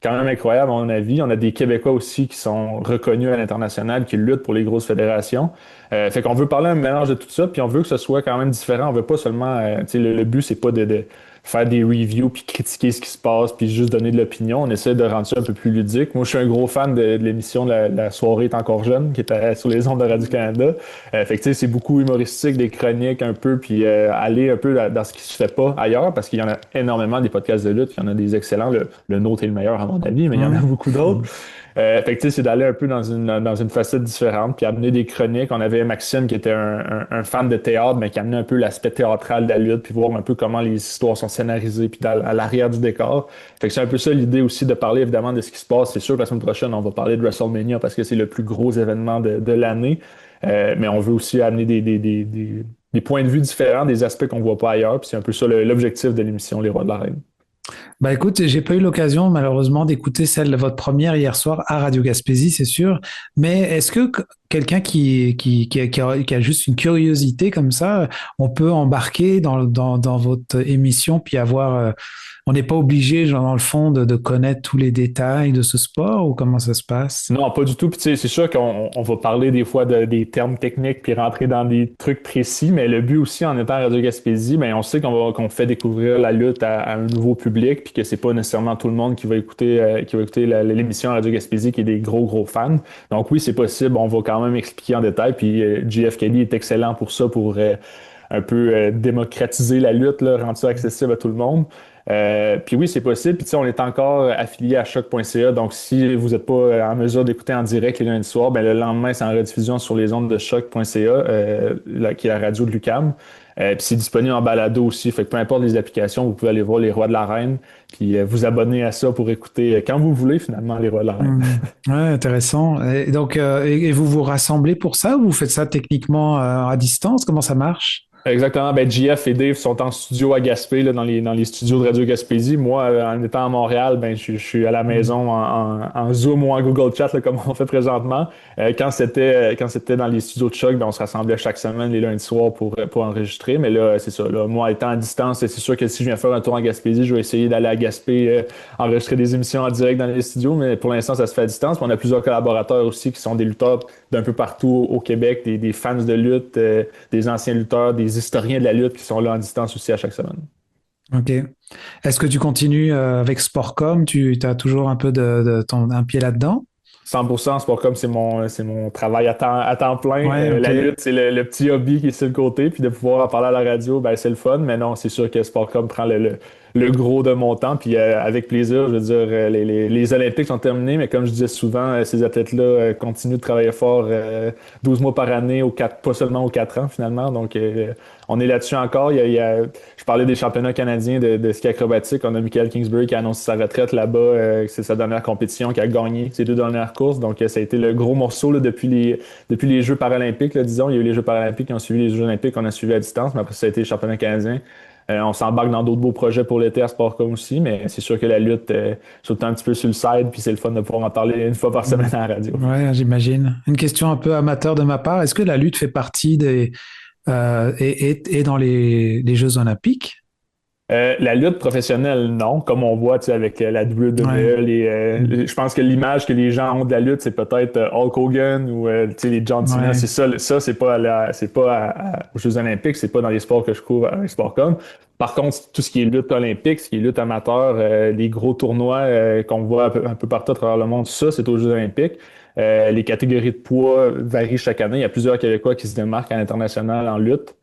incroyable à mon avis. On a des Québécois aussi qui sont reconnus à l'international, qui luttent pour les grosses fédérations. Fait qu'on veut parler un mélange de tout ça, puis on veut que ce soit quand même différent. On veut pas seulement, le but c'est pas de faire des reviews puis critiquer ce qui se passe puis juste donner de l'opinion. On essaie de rendre ça un peu plus ludique. Moi, je suis un gros fan de l'émission La soirée est encore jeune qui était sur les ondes de Radio-Canada. Fait que c'est beaucoup humoristique, des chroniques un peu puis aller un peu dans ce qui se fait pas ailleurs parce qu'il y en a énormément des podcasts de lutte. Il y en a des excellents. Le nôtre est le meilleur à mon avis, mais il y en a beaucoup d'autres. Fait que c'est d'aller un peu dans une facette différente puis amener des chroniques. On avait Maxime qui était un fan de théâtre mais qui amenait un peu l'aspect théâtral de la lutte puis voir un peu comment les histoires sont scénarisées puis à l'arrière du décor. Fait que c'est un peu ça l'idée aussi de parler évidemment de ce qui se passe. C'est sûr que la semaine prochaine on va parler de WrestleMania parce que c'est le plus gros événement de l'année. Mais on veut aussi amener des points de vue différents, des aspects qu'on voit pas ailleurs puis c'est un peu ça l'objectif de l'émission Les Rois de l'Arène. Écoute, j'ai pas eu l'occasion malheureusement d'écouter votre première hier soir à Radio Gaspésie, c'est sûr. Mais est-ce que quelqu'un qui a juste une curiosité comme ça, on peut embarquer dans votre émission puis avoir, on n'est pas obligé, dans le fond, de connaître tous les détails de ce sport ou comment ça se passe? Non, pas du tout. Puis c'est sûr qu'on va parler des fois des termes techniques puis rentrer dans des trucs précis, mais le but aussi en étant à Radio Gaspésie, on sait qu'on fait découvrir la lutte à un nouveau public. public, puis que c'est pas nécessairement tout le monde qui va écouter l'émission à Radio Gaspésie, qui est des gros fans. Donc oui, c'est possible, on va quand même expliquer en détail, puis JF Kelly est excellent pour ça, pour un peu démocratiser la lutte, là, rendre ça accessible à tout le monde. Puis oui, c'est possible. Puis on est encore affilié à choc.ca. Donc, si vous n'êtes pas en mesure d'écouter en direct les lundis soirs, ben, le lendemain, c'est en rediffusion sur les ondes de choc.ca, qui est la radio de l'UQAM. Puis c'est disponible en balado aussi. Fait que peu importe les applications, vous pouvez aller voir Les Rois de l'Arène, puis vous abonner à ça pour écouter quand vous voulez, finalement, Les Rois de l'Arène. Ouais, intéressant. Et donc, et vous vous rassemblez pour ça ou vous faites ça techniquement à distance? Comment ça marche? Exactement. Ben, JF et Dave sont en studio à Gaspé, là, dans les studios de Radio Gaspésie. Moi, en étant à Montréal, ben, je suis à la maison en Zoom ou en Google Chat, là, comme on fait présentement. Quand c'était dans les studios de Choc, ben, on se rassemblait chaque semaine les lundis soirs pour enregistrer. Mais là, c'est ça. Là, moi, étant à distance, c'est sûr que si je viens faire un tour en Gaspésie, je vais essayer d'aller à Gaspé enregistrer des émissions en direct dans les studios. Mais pour l'instant, ça se fait à distance. Puis on a plusieurs collaborateurs aussi qui sont des lutteurs d'un peu partout au Québec, des fans de lutte, des anciens lutteurs, des historiens de la lutte qui sont là en distance aussi à chaque semaine. OK. Est-ce que tu continues avec Sportcom? Tu as toujours un peu un pied là-dedans? 100%, Sportcom, c'est mon travail à temps plein. Ouais, okay. La lutte, c'est le petit hobby qui est sur le côté. Puis de pouvoir en parler à la radio, ben, c'est le fun. Mais non, c'est sûr que Sportcom prend le gros de mon temps. Puis avec plaisir, je veux dire, les Olympiques sont terminés. Mais comme je disais souvent, ces athlètes-là continuent de travailler fort 12 mois par année, pas seulement aux 4 ans finalement. Donc, on est là-dessus encore. Je parlais des championnats canadiens de ski acrobatique. On a Michael Kingsbury qui a annoncé sa retraite là-bas. C'est sa dernière compétition, qui a gagné ses 2 dernières courses. Donc, ça a été le gros morceau là, depuis les Jeux paralympiques. Là, disons, il y a eu les Jeux paralympiques qui ont suivi les Jeux olympiques qu'on a suivis à distance. Mais après, ça a été les championnats canadiens. On s'embarque dans d'autres beaux projets pour l'été à Sportcom aussi, mais c'est sûr que la lutte, c'est tout le temps un petit peu sur le side, puis c'est le fun de pouvoir en parler une fois par semaine à la radio. Ouais, j'imagine. Une question un peu amateur de ma part. Est-ce que la lutte fait partie et dans les Jeux olympiques? La lutte professionnelle, non. Comme on voit avec la WWE, je pense que l'image que les gens ont de la lutte, c'est peut-être Hulk Hogan ou les John Cena. Ouais. C'est ça, c'est pas aux Jeux olympiques, c'est pas dans les sports que je couvre avec Sportcom. Par contre, tout ce qui est lutte olympique, ce qui est lutte amateur, les gros tournois qu'on voit un peu partout à travers le monde, ça, c'est aux Jeux olympiques. Les catégories de poids varient chaque année. Il y a plusieurs Québécois qui se démarquent à l'international en lutte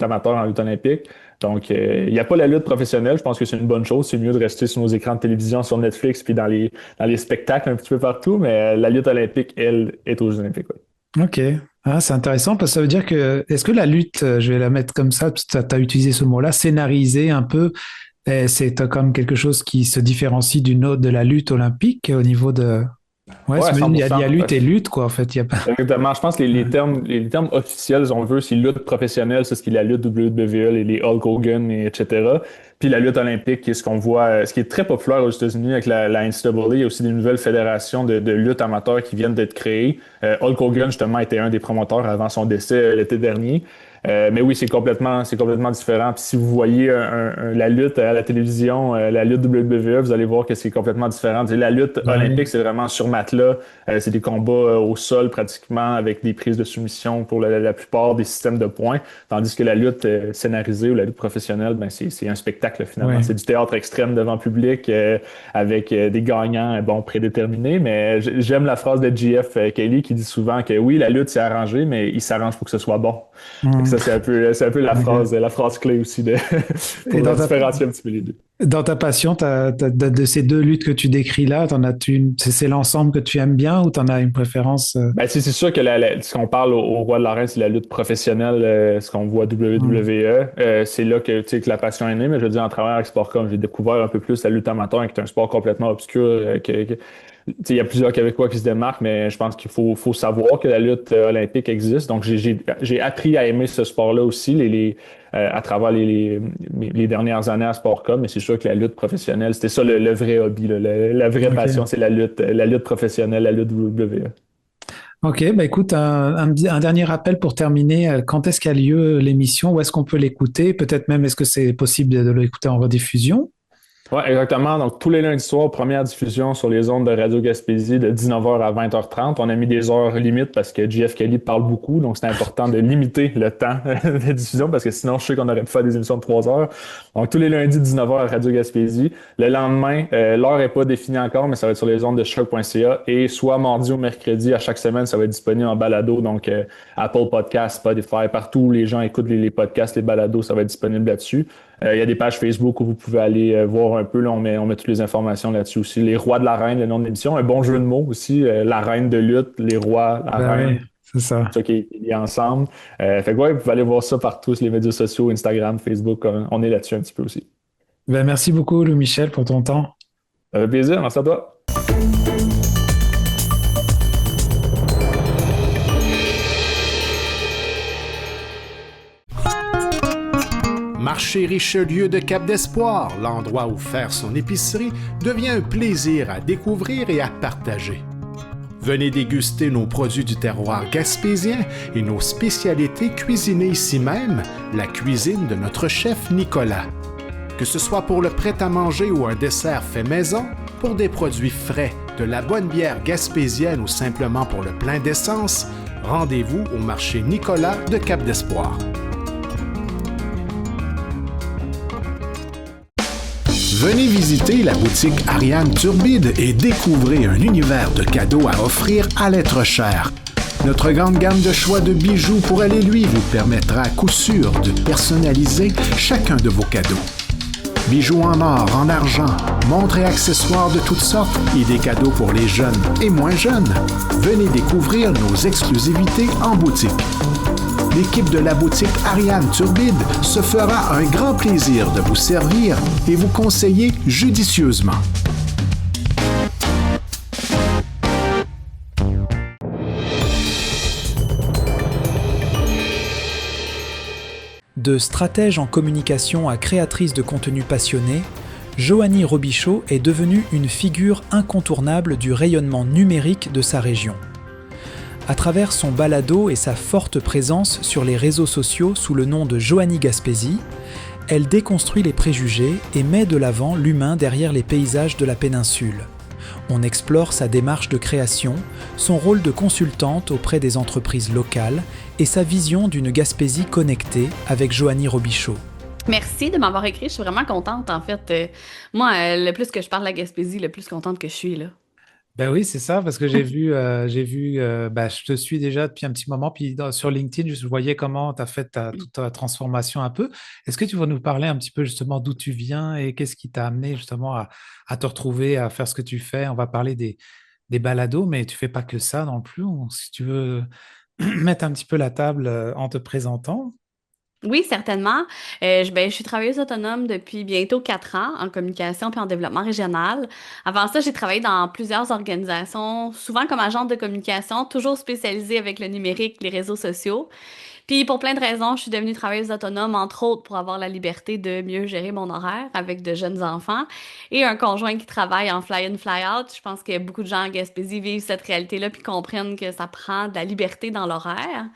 amateur, en lutte olympique. Donc, il n'y a pas la lutte professionnelle. Je pense que c'est une bonne chose. C'est mieux de rester sur nos écrans de télévision, sur Netflix, puis dans les spectacles un petit peu partout. Mais la lutte olympique, elle, est aux Jeux olympiques. Oui. OK. Ah, c'est intéressant parce que ça veut dire que, est-ce que la lutte, je vais la mettre comme ça, parce que tu as utilisé ce mot-là, scénarisé un peu, c'est comme quelque chose qui se différencie de la lutte olympique au niveau de... Ouais, il y a lutte et lutte, quoi, en fait. Y a pas... Exactement. Je pense que les termes officiels, si on veut, c'est lutte professionnelle, c'est ce qui est la lutte WWE, les Hulk Hogan, etc. Puis la lutte olympique, qui est ce qu'on voit, ce qui est très populaire aux États-Unis avec la NCAA. Il y a aussi des nouvelles fédérations de lutte amateur qui viennent d'être créées. Hulk Hogan, justement, était un des promoteurs avant son décès l'été dernier. Mais oui, c'est complètement différent. Puis si vous voyez la lutte à la télévision, la lutte WWE, vous allez voir que c'est complètement différent. La lutte olympique, c'est vraiment sur matelas. C'est des combats au sol pratiquement avec des prises de soumission pour la plupart des systèmes de points. Tandis que la lutte scénarisée ou la lutte professionnelle, ben c'est un spectacle finalement. Ouais. C'est du théâtre extrême devant public avec des gagnants prédéterminés. Mais j'aime la phrase de JF Kelly qui dit souvent que oui, la lutte c'est arrangé, mais il s'arrange pour que ce soit bon. Ça, c'est un peu la phrase clé aussi pour différencier un petit peu les deux. Dans ta passion, de ces 2 luttes que tu décris là, c'est l'ensemble que tu aimes bien ou tu en as une préférence? Ben, c'est sûr que ce qu'on parle au Roi de l'Arène, c'est la lutte professionnelle, ce qu'on voit à WWE. C'est là que la passion est née, mais je veux dire, en travaillant avec Sportcom, j'ai découvert un peu plus la lutte amateur, qui est un sport complètement obscur. Il y a plusieurs Québécois qui se démarquent, mais je pense qu'il faut savoir que la lutte olympique existe. Donc, j'ai appris à aimer ce sport-là aussi à travers les dernières années à Sportcom. Mais c'est sûr que la lutte professionnelle, c'était ça le vrai hobby. La vraie passion, c'est la lutte professionnelle, la lutte WWE. OK, écoute, un dernier rappel pour terminer. Quand est-ce qu'a lieu l'émission? Où est-ce qu'on peut l'écouter? Peut-être même, est-ce que c'est possible de l'écouter en rediffusion? Oui, exactement. Donc, tous les lundis soirs, première diffusion sur les ondes de Radio Gaspésie de 19h à 20h30. On a mis des heures limites parce que JF Kelly parle beaucoup, donc c'est important de limiter le temps de diffusion parce que sinon, je sais qu'on aurait pu faire des émissions de 3 heures. Donc, tous les lundis, 19h à Radio Gaspésie. Le lendemain, l'heure n'est pas définie encore, mais ça va être sur les ondes de choc.ca et soit mardi ou mercredi, à chaque semaine, ça va être disponible en balado, donc Apple Podcasts, Spotify, partout où les gens écoutent les podcasts, les balados, ça va être disponible là-dessus. Il y a des pages Facebook où vous pouvez aller voir un peu. Là, on met toutes les informations là-dessus aussi. Les rois de l'arène, le nom de l'émission. Un bon jeu de mots aussi. La reine de lutte, les rois, la reine. Oui, c'est ça. Ça qui est lié ensemble. Fait que ouais, vous pouvez aller voir ça partout sur les médias sociaux, Instagram, Facebook. On est là-dessus un petit peu aussi. Merci beaucoup, Louis-Michel, pour ton temps. Ça fait plaisir. Merci à toi. Marché Richelieu de Cap d'Espoir, l'endroit où faire son épicerie devient un plaisir à découvrir et à partager. Venez déguster nos produits du terroir gaspésien et nos spécialités cuisinées ici même, la cuisine de notre chef Nicolas. Que ce soit pour le prêt-à-manger ou un dessert fait maison, pour des produits frais, de la bonne bière gaspésienne ou simplement pour le plein d'essence, rendez-vous au marché Nicolas de Cap d'Espoir. Venez visiter la boutique Ariane Turbide et découvrez un univers de cadeaux à offrir à l'être cher. Notre grande gamme de choix de bijoux pour elle et lui vous permettra à coup sûr de personnaliser chacun de vos cadeaux. Bijoux en or, en argent, montres et accessoires de toutes sortes et des cadeaux pour les jeunes et moins jeunes. Venez découvrir nos exclusivités en boutique. L'équipe de la boutique Ariane Turbide se fera un grand plaisir de vous servir et vous conseiller judicieusement. De stratège en communication à créatrice de contenu passionné, Joanie Robichaud est devenue une figure incontournable du rayonnement numérique de sa région. À travers son balado et sa forte présence sur les réseaux sociaux sous le nom de Joanie Gaspésie, elle déconstruit les préjugés et met de l'avant l'humain derrière les paysages de la péninsule. On explore sa démarche de création, son rôle de consultante auprès des entreprises locales et sa vision d'une Gaspésie connectée avec Joanie Robichaud. Merci de m'avoir écrit, je suis vraiment contente en fait. Moi, le plus que je parle de la Gaspésie, le plus contente que je suis là. Ben oui, c'est ça, parce que je te suis déjà depuis un petit moment, puis sur LinkedIn, je voyais comment tu as fait toute ta transformation un peu. Est-ce que tu vas nous parler un petit peu justement d'où tu viens et qu'est-ce qui t'a amené justement à te retrouver, à faire ce que tu fais? On va parler des balados, mais tu fais pas que ça non plus. Si tu veux mettre un petit peu la table en te présentant. Oui, certainement. Je suis travailleuse autonome depuis bientôt 4 ans en communication puis en développement régional. Avant ça, j'ai travaillé dans plusieurs organisations, souvent comme agente de communication, toujours spécialisée avec le numérique, les réseaux sociaux. Puis pour plein de raisons, je suis devenue travailleuse autonome, entre autres pour avoir la liberté de mieux gérer mon horaire avec de jeunes enfants et un conjoint qui travaille en fly-in, fly-out. Je pense que beaucoup de gens en Gaspésie vivent cette réalité-là puis comprennent que ça prend de la liberté dans l'horaire.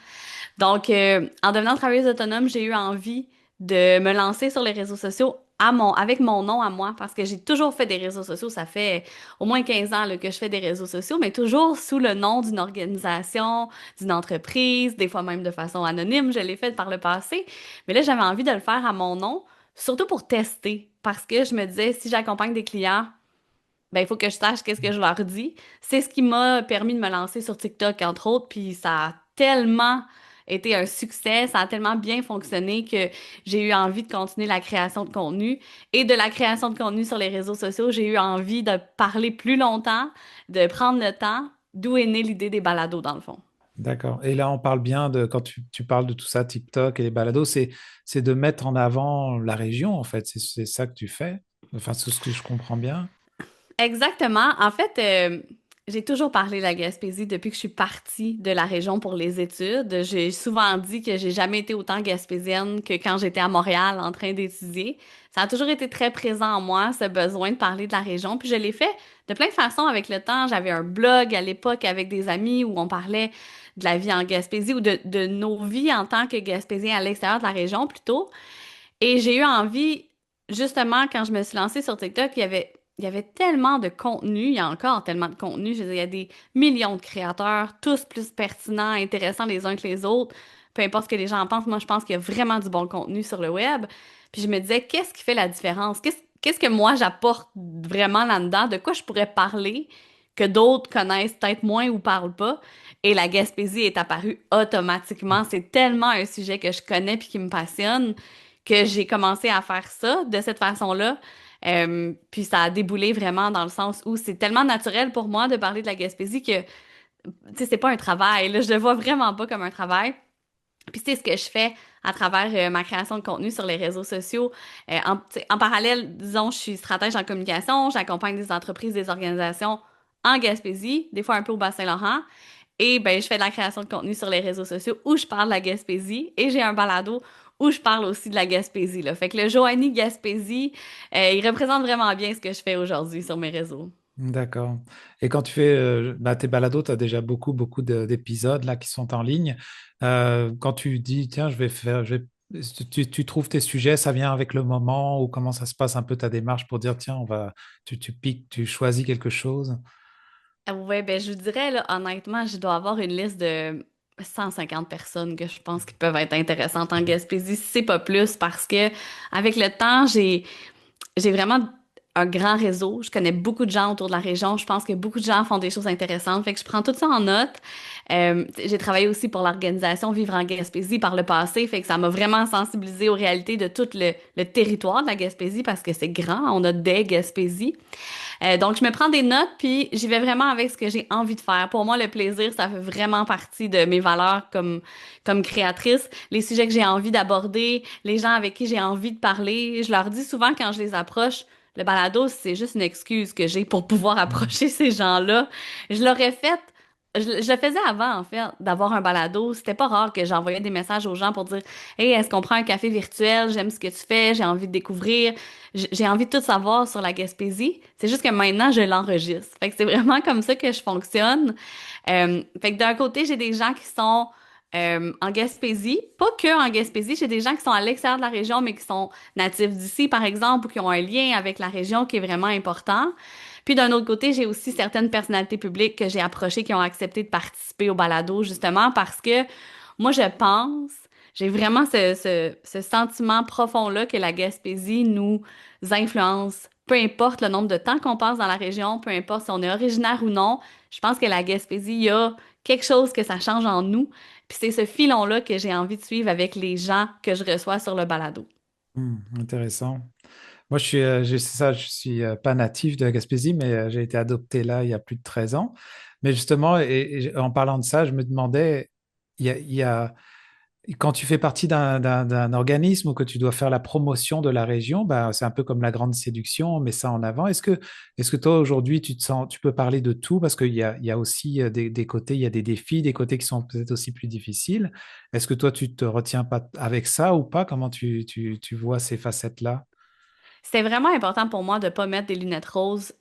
Donc, en devenant travailleuse autonome, j'ai eu envie de me lancer sur les réseaux sociaux avec mon nom à moi, parce que j'ai toujours fait des réseaux sociaux. Ça fait au moins 15 ans là, que je fais des réseaux sociaux, mais toujours sous le nom d'une organisation, d'une entreprise, des fois même de façon anonyme. Je l'ai fait par le passé. Mais là, j'avais envie de le faire à mon nom, surtout pour tester, parce que je me disais, si j'accompagne des clients, ben, il faut que je sache qu'est-ce que je leur dis. C'est ce qui m'a permis de me lancer sur TikTok, entre autres, puis ça a tellement été un succès, ça a tellement bien fonctionné que j'ai eu envie de continuer la création de contenu. Et de la création de contenu sur les réseaux sociaux, j'ai eu envie de parler plus longtemps, de prendre le temps, d'où est née l'idée des balados, dans le fond. D'accord. Et là, on parle bien de, quand tu parles de tout ça, TikTok et les balados, c'est de mettre en avant la région, en fait. C'est ça que tu fais. Enfin, c'est ce que je comprends bien. Exactement. En fait, j'ai toujours parlé de la Gaspésie depuis que je suis partie de la région pour les études. J'ai souvent dit que j'ai jamais été autant gaspésienne que quand j'étais à Montréal en train d'étudier. Ça a toujours été très présent en moi, ce besoin de parler de la région. Puis je l'ai fait de plein de façons avec le temps. J'avais un blog à l'époque avec des amis où on parlait de la vie en Gaspésie ou de nos vies en tant que Gaspésiens à l'extérieur de la région plutôt. Et j'ai eu envie justement, quand je me suis lancée sur TikTok, il y avait tellement de contenu, il y a encore tellement de contenu. Je veux dire, il y a des millions de créateurs, tous plus pertinents, intéressants les uns que les autres. Peu importe ce que les gens en pensent, moi, je pense qu'il y a vraiment du bon contenu sur le web. Puis je me disais, qu'est-ce qui fait la différence? Qu'est-ce que moi j'apporte vraiment là-dedans? De quoi je pourrais parler que d'autres connaissent peut-être moins ou parlent pas? Et la Gaspésie est apparue automatiquement. C'est tellement un sujet que je connais puis qui me passionne que j'ai commencé à faire ça de cette façon-là. Puis ça a déboulé vraiment dans le sens où c'est tellement naturel pour moi de parler de la Gaspésie que, tu sais, c'est pas un travail, là. Je le vois vraiment pas comme un travail. Puis c'est ce que je fais à travers ma création de contenu sur les réseaux sociaux. Tu sais, en parallèle, disons, je suis stratège en communication, j'accompagne des entreprises, des organisations en Gaspésie, des fois un peu au Bas-Saint-Laurent. Et ben, je fais de la création de contenu sur les réseaux sociaux où je parle de la Gaspésie et j'ai un balado où je parle aussi de la Gaspésie, là. Fait que le Joanie Gaspésie, il représente vraiment bien ce que je fais aujourd'hui sur mes réseaux. D'accord. Et quand tu fais tes balados, tu as déjà beaucoup d'épisodes là qui sont en ligne. Quand tu dis, tiens, tu trouves tes sujets, ça vient avec le moment ou comment ça se passe un peu ta démarche pour dire, tiens, tu piques, tu choisis quelque chose. Ouais, ben je vous dirais, là, honnêtement, je dois avoir une liste de 150 personnes que je pense qui peuvent être intéressantes en Gaspésie, si c'est pas plus, parce que avec le temps, j'ai vraiment un grand réseau. Je connais beaucoup de gens autour de la région. Je pense que beaucoup de gens font des choses intéressantes. Fait que je prends tout ça en note. J'ai travaillé aussi pour l'organisation Vivre en Gaspésie par le passé. Fait que ça m'a vraiment sensibilisée aux réalités de tout le territoire de la Gaspésie parce que c'est grand. On a des Gaspésies. Donc, je me prends des notes puis j'y vais vraiment avec ce que j'ai envie de faire. Pour moi, le plaisir, ça fait vraiment partie de mes valeurs comme créatrice. Les sujets que j'ai envie d'aborder, les gens avec qui j'ai envie de parler, je leur dis souvent quand je les approche, le balado, c'est juste une excuse que j'ai pour pouvoir approcher ces gens-là. Je l'aurais fait, je le faisais avant, en fait, d'avoir un balado. C'était pas rare que j'envoyais des messages aux gens pour dire, Hey, est-ce qu'on prend un café virtuel? J'aime ce que tu fais, j'ai envie de découvrir, j'ai envie de tout savoir sur la Gaspésie. C'est juste que maintenant, je l'enregistre. Fait que c'est vraiment comme ça que je fonctionne. Fait que d'un côté, j'ai des gens qui sont en Gaspésie, pas que en Gaspésie, j'ai des gens qui sont à l'extérieur de la région, mais qui sont natifs d'ici, par exemple, ou qui ont un lien avec la région qui est vraiment important. Puis d'un autre côté, j'ai aussi certaines personnalités publiques que j'ai approchées qui ont accepté de participer au balado, justement parce que moi, je pense, j'ai vraiment ce sentiment profond-là que la Gaspésie nous influence. Peu importe le nombre de temps qu'on passe dans la région, peu importe si on est originaire ou non, je pense que la Gaspésie, il y a quelque chose que ça change en nous. Puis c'est ce filon-là que j'ai envie de suivre avec les gens que je reçois sur le balado. Intéressant. Moi, je suis pas natif de la Gaspésie, mais j'ai été adopté là il y a plus de 13 ans. Mais justement, en parlant de ça, je me demandais, il y a, quand tu fais partie d'un organisme ou que tu dois faire la promotion de la région, bah, c'est un peu comme la grande séduction, on met ça en avant. Est-ce que toi, aujourd'hui, tu peux parler de tout parce qu'il y a aussi des côtés, il y a des défis, des côtés qui sont peut-être aussi plus difficiles. Est-ce que toi, tu te retiens pas avec ça ou pas? Comment tu vois ces facettes-là? C'était vraiment important pour moi de pas mettre des lunettes roses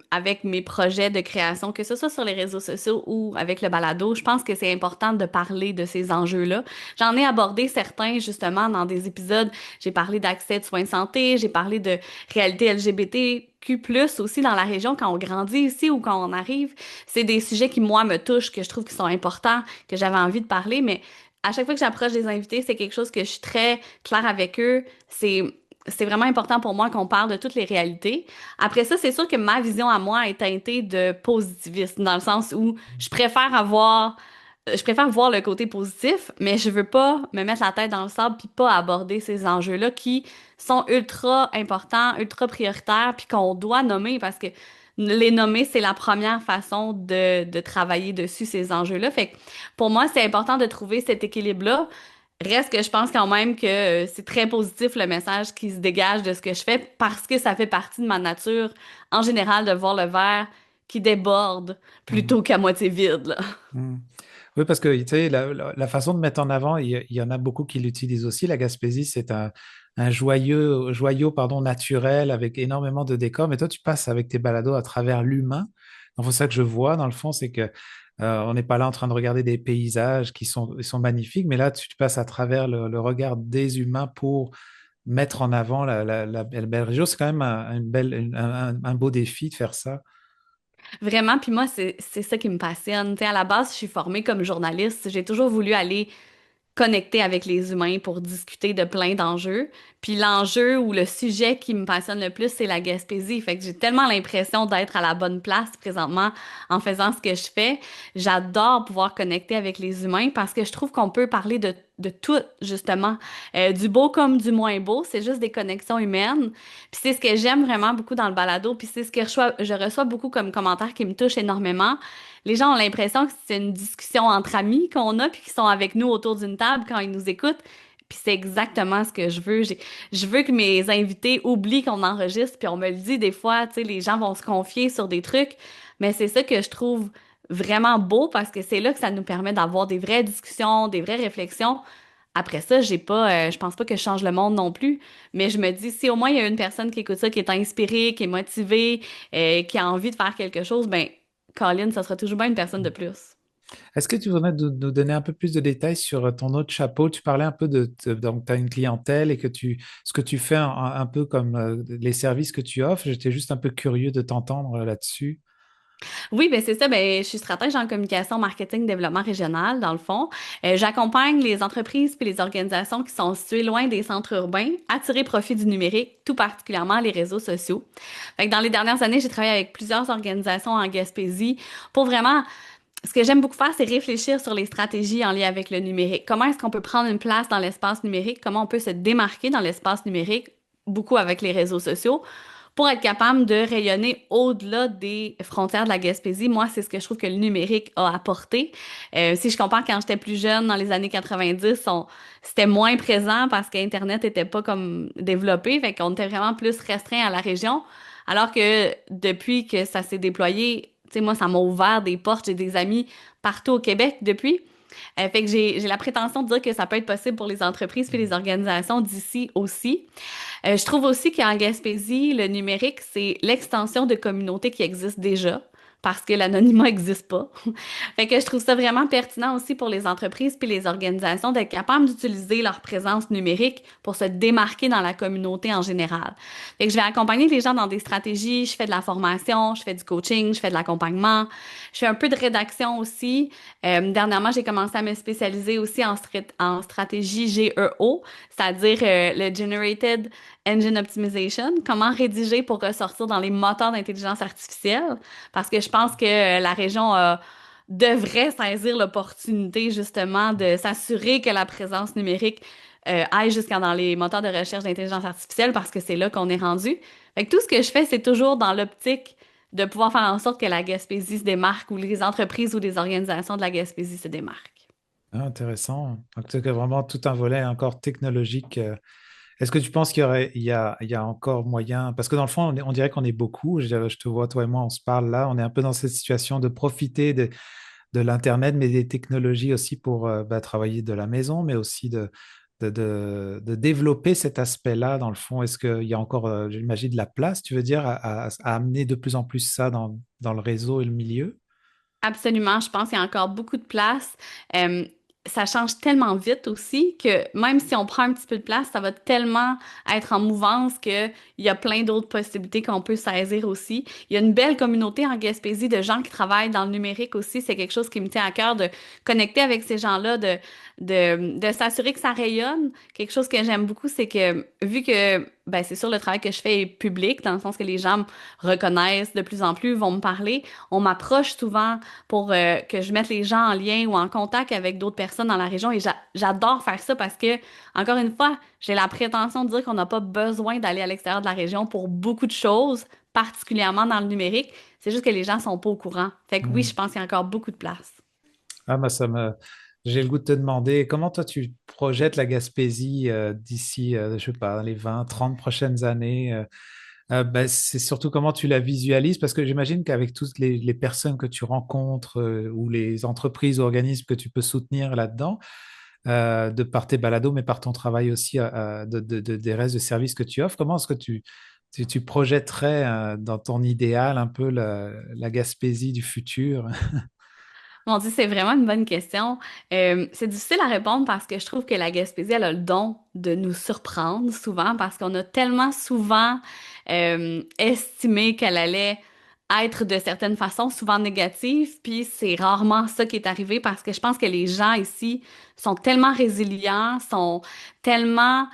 avec mes projets de création, que ce soit sur les réseaux sociaux ou avec le balado. Je pense que c'est important de parler de ces enjeux-là. J'en ai abordé certains justement dans des épisodes. J'ai parlé d'accès de soins de santé, j'ai parlé de réalité LGBTQ+, aussi dans la région quand on grandit ici ou quand on arrive. C'est des sujets qui, moi, me touchent, que je trouve qui sont importants, que j'avais envie de parler, mais à chaque fois que j'approche des invités, c'est quelque chose que je suis très claire avec eux. C'est vraiment important pour moi qu'on parle de toutes les réalités. Après ça, c'est sûr que ma vision à moi est teintée de positivisme, dans le sens où je préfère voir le côté positif, mais je veux pas me mettre la tête dans le sable puis pas aborder ces enjeux-là qui sont ultra importants, ultra prioritaires, puis qu'on doit nommer parce que les nommer, c'est la première façon de travailler dessus, ces enjeux-là. Fait que pour moi, c'est important de trouver cet équilibre-là. Reste que je pense quand même que c'est très positif le message qui se dégage de ce que je fais parce que ça fait partie de ma nature en général de voir le verre qui déborde plutôt qu'à moitié vide, là. Mm. Oui, parce que tu sais, la façon de mettre en avant, il y en a beaucoup qui l'utilisent aussi. La Gaspésie, c'est un joyau pardon, naturel avec énormément de décors. Mais toi, tu passes avec tes balados à travers l'humain. Donc, c'est ça que je vois, dans le fond, c'est que on n'est pas là en train de regarder des paysages ils sont magnifiques, mais là, tu passes à travers le regard des humains pour mettre en avant la belle région. C'est quand même un beau défi de faire ça. Vraiment, puis moi, c'est ça qui me passionne. Tu sais, à la base, je suis formée comme journaliste. J'ai toujours voulu aller connecter avec les humains pour discuter de plein d'enjeux. Puis l'enjeu ou le sujet qui me passionne le plus, c'est la Gaspésie. Fait que j'ai tellement l'impression d'être à la bonne place présentement en faisant ce que je fais. J'adore pouvoir connecter avec les humains parce que je trouve qu'on peut parler de tout, justement. Du beau comme du moins beau, c'est juste des connexions humaines. Puis c'est ce que j'aime vraiment beaucoup dans le balado. Puis c'est ce que je reçois beaucoup comme commentaires qui me touchent énormément. Les gens ont l'impression que c'est une discussion entre amis qu'on a, puis qu'ils sont avec nous autour d'une table quand ils nous écoutent. Puis c'est exactement ce que je veux. Je veux que mes invités oublient qu'on enregistre, puis on me le dit des fois, tu sais, les gens vont se confier sur des trucs, mais c'est ça que je trouve vraiment beau parce que c'est là que ça nous permet d'avoir des vraies discussions, des vraies réflexions. Après ça, je pense pas que je change le monde non plus, mais je me dis, si au moins il y a une personne qui écoute ça, qui est inspirée, qui est motivée, qui a envie de faire quelque chose, ben, Colin, ça sera toujours bien une personne de plus. Est-ce que tu voudrais nous donner un peu plus de détails sur ton autre chapeau? Tu parlais un peu donc tu as une clientèle et ce que tu fais un peu comme les services que tu offres. J'étais juste un peu curieux de t'entendre là-dessus. Oui, ben c'est ça. Ben, je suis stratège en communication, marketing, développement régional, dans le fond. J'accompagne les entreprises puis les organisations qui sont situées loin des centres urbains à tirer profit du numérique, tout particulièrement les réseaux sociaux. Fait que dans les dernières années, j'ai travaillé avec plusieurs organisations en Gaspésie pour vraiment ce que j'aime beaucoup faire, c'est réfléchir sur les stratégies en lien avec le numérique. Comment est-ce qu'on peut prendre une place dans l'espace numérique? Comment on peut se démarquer dans l'espace numérique, beaucoup avec les réseaux sociaux, pour être capable de rayonner au-delà des frontières de la Gaspésie. Moi, c'est ce que je trouve que le numérique a apporté. Si je compare quand j'étais plus jeune, dans les années 90, c'était moins présent parce qu'Internet était pas comme développé, fait qu'on était vraiment plus restreint à la région. Alors que depuis que ça s'est déployé, tu sais, moi, ça m'a ouvert des portes. J'ai des amis partout au Québec depuis. Fait que j'ai la prétention de dire que ça peut être possible pour les entreprises puis les organisations d'ici aussi. Je trouve aussi qu'en Gaspésie, le numérique, c'est l'extension de communautés qui existent déjà parce que l'anonymat n'existe pas. Fait que je trouve ça vraiment pertinent aussi pour les entreprises puis les organisations d'être capables d'utiliser leur présence numérique pour se démarquer dans la communauté en général. Fait que je vais accompagner les gens dans des stratégies, je fais de la formation, je fais du coaching, je fais de l'accompagnement, je fais un peu de rédaction aussi. Dernièrement, j'ai commencé à me spécialiser aussi en stratégie GEO, c'est-à-dire le Generated Engine Optimization, comment rédiger pour ressortir dans les moteurs d'intelligence artificielle, parce que je pense que la région devrait saisir l'opportunité justement de s'assurer que la présence numérique aille jusqu'à dans les moteurs de recherche d'intelligence artificielle parce que c'est là qu'on est rendu. Fait que tout ce que je fais, c'est toujours dans l'optique de pouvoir faire en sorte que la Gaspésie se démarque ou les entreprises ou les organisations de la Gaspésie se démarquent. Ah, intéressant. Donc, tu as vraiment tout un volet encore technologique. Est-ce que tu penses il y a encore moyen, parce que dans le fond, on dirait qu'on est beaucoup, je te vois, toi et moi, on se parle là, on est un peu dans cette situation de profiter de l'Internet, mais des technologies aussi pour travailler de la maison, mais aussi de développer cet aspect-là, dans le fond. Est-ce qu'il y a encore, j'imagine, de la place, tu veux dire, à amener de plus en plus ça dans le réseau et le milieu? Absolument, je pense qu'il y a encore beaucoup de place. Ça change tellement vite aussi que même si on prend un petit peu de place, ça va tellement être en mouvance qu'il y a plein d'autres possibilités qu'on peut saisir aussi. Il y a une belle communauté en Gaspésie de gens qui travaillent dans le numérique aussi. C'est quelque chose qui me tient à cœur de connecter avec ces gens-là, de s'assurer que ça rayonne. Quelque chose que j'aime beaucoup, c'est que vu que ben, c'est sûr le travail que je fais est public, dans le sens que les gens me reconnaissent de plus en plus, vont me parler, on m'approche souvent pour que je mette les gens en lien ou en contact avec d'autres personnes dans la région et j'adore faire ça parce que, encore une fois, j'ai la prétention de dire qu'on n'a pas besoin d'aller à l'extérieur de la région pour beaucoup de choses, particulièrement dans le numérique. C'est juste que les gens sont pas au courant. Fait que oui, je pense qu'il y a encore beaucoup de place. Ah, bah, j'ai le goût de te demander comment toi tu projettes la Gaspésie d'ici, je sais pas, les 20, 30 prochaines années. C'est surtout comment tu la visualises, parce que j'imagine qu'avec toutes les personnes que tu rencontres ou les entreprises ou organismes que tu peux soutenir là-dedans, de par tes balados, mais par ton travail aussi des restes de services que tu offres, comment est-ce que tu projetterais dans ton idéal un peu la Gaspésie du futur? Mon Dieu, c'est vraiment une bonne question. C'est difficile à répondre parce que je trouve que la Gaspésie, elle a le don de nous surprendre souvent parce qu'on a tellement souvent estimé qu'elle allait être de certaines façons souvent négative, puis c'est rarement ça qui est arrivé parce que je pense que les gens ici sont tellement résilients, sont tellement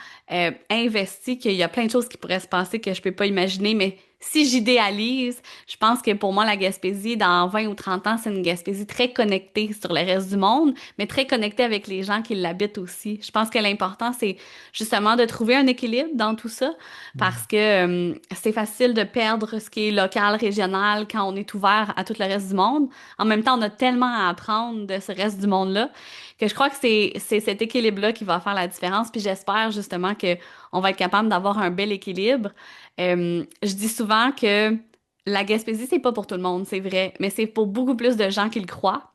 investis qu'il y a plein de choses qui pourraient se passer que je peux pas imaginer, mais si j'idéalise, je pense que pour moi, la Gaspésie, dans 20 ou 30 ans, c'est une Gaspésie très connectée sur le reste du monde, mais très connectée avec les gens qui l'habitent aussi. Je pense que l'important, c'est justement de trouver un équilibre dans tout ça, parce que c'est facile de perdre ce qui est local, régional, quand on est ouvert à tout le reste du monde. En même temps, on a tellement à apprendre de ce reste du monde-là que je crois que c'est cet équilibre-là qui va faire la différence. Puis j'espère justement que on va être capable d'avoir un bel équilibre. Je dis souvent que la Gaspésie, c'est pas pour tout le monde, c'est vrai, mais c'est pour beaucoup plus de gens qui le croient.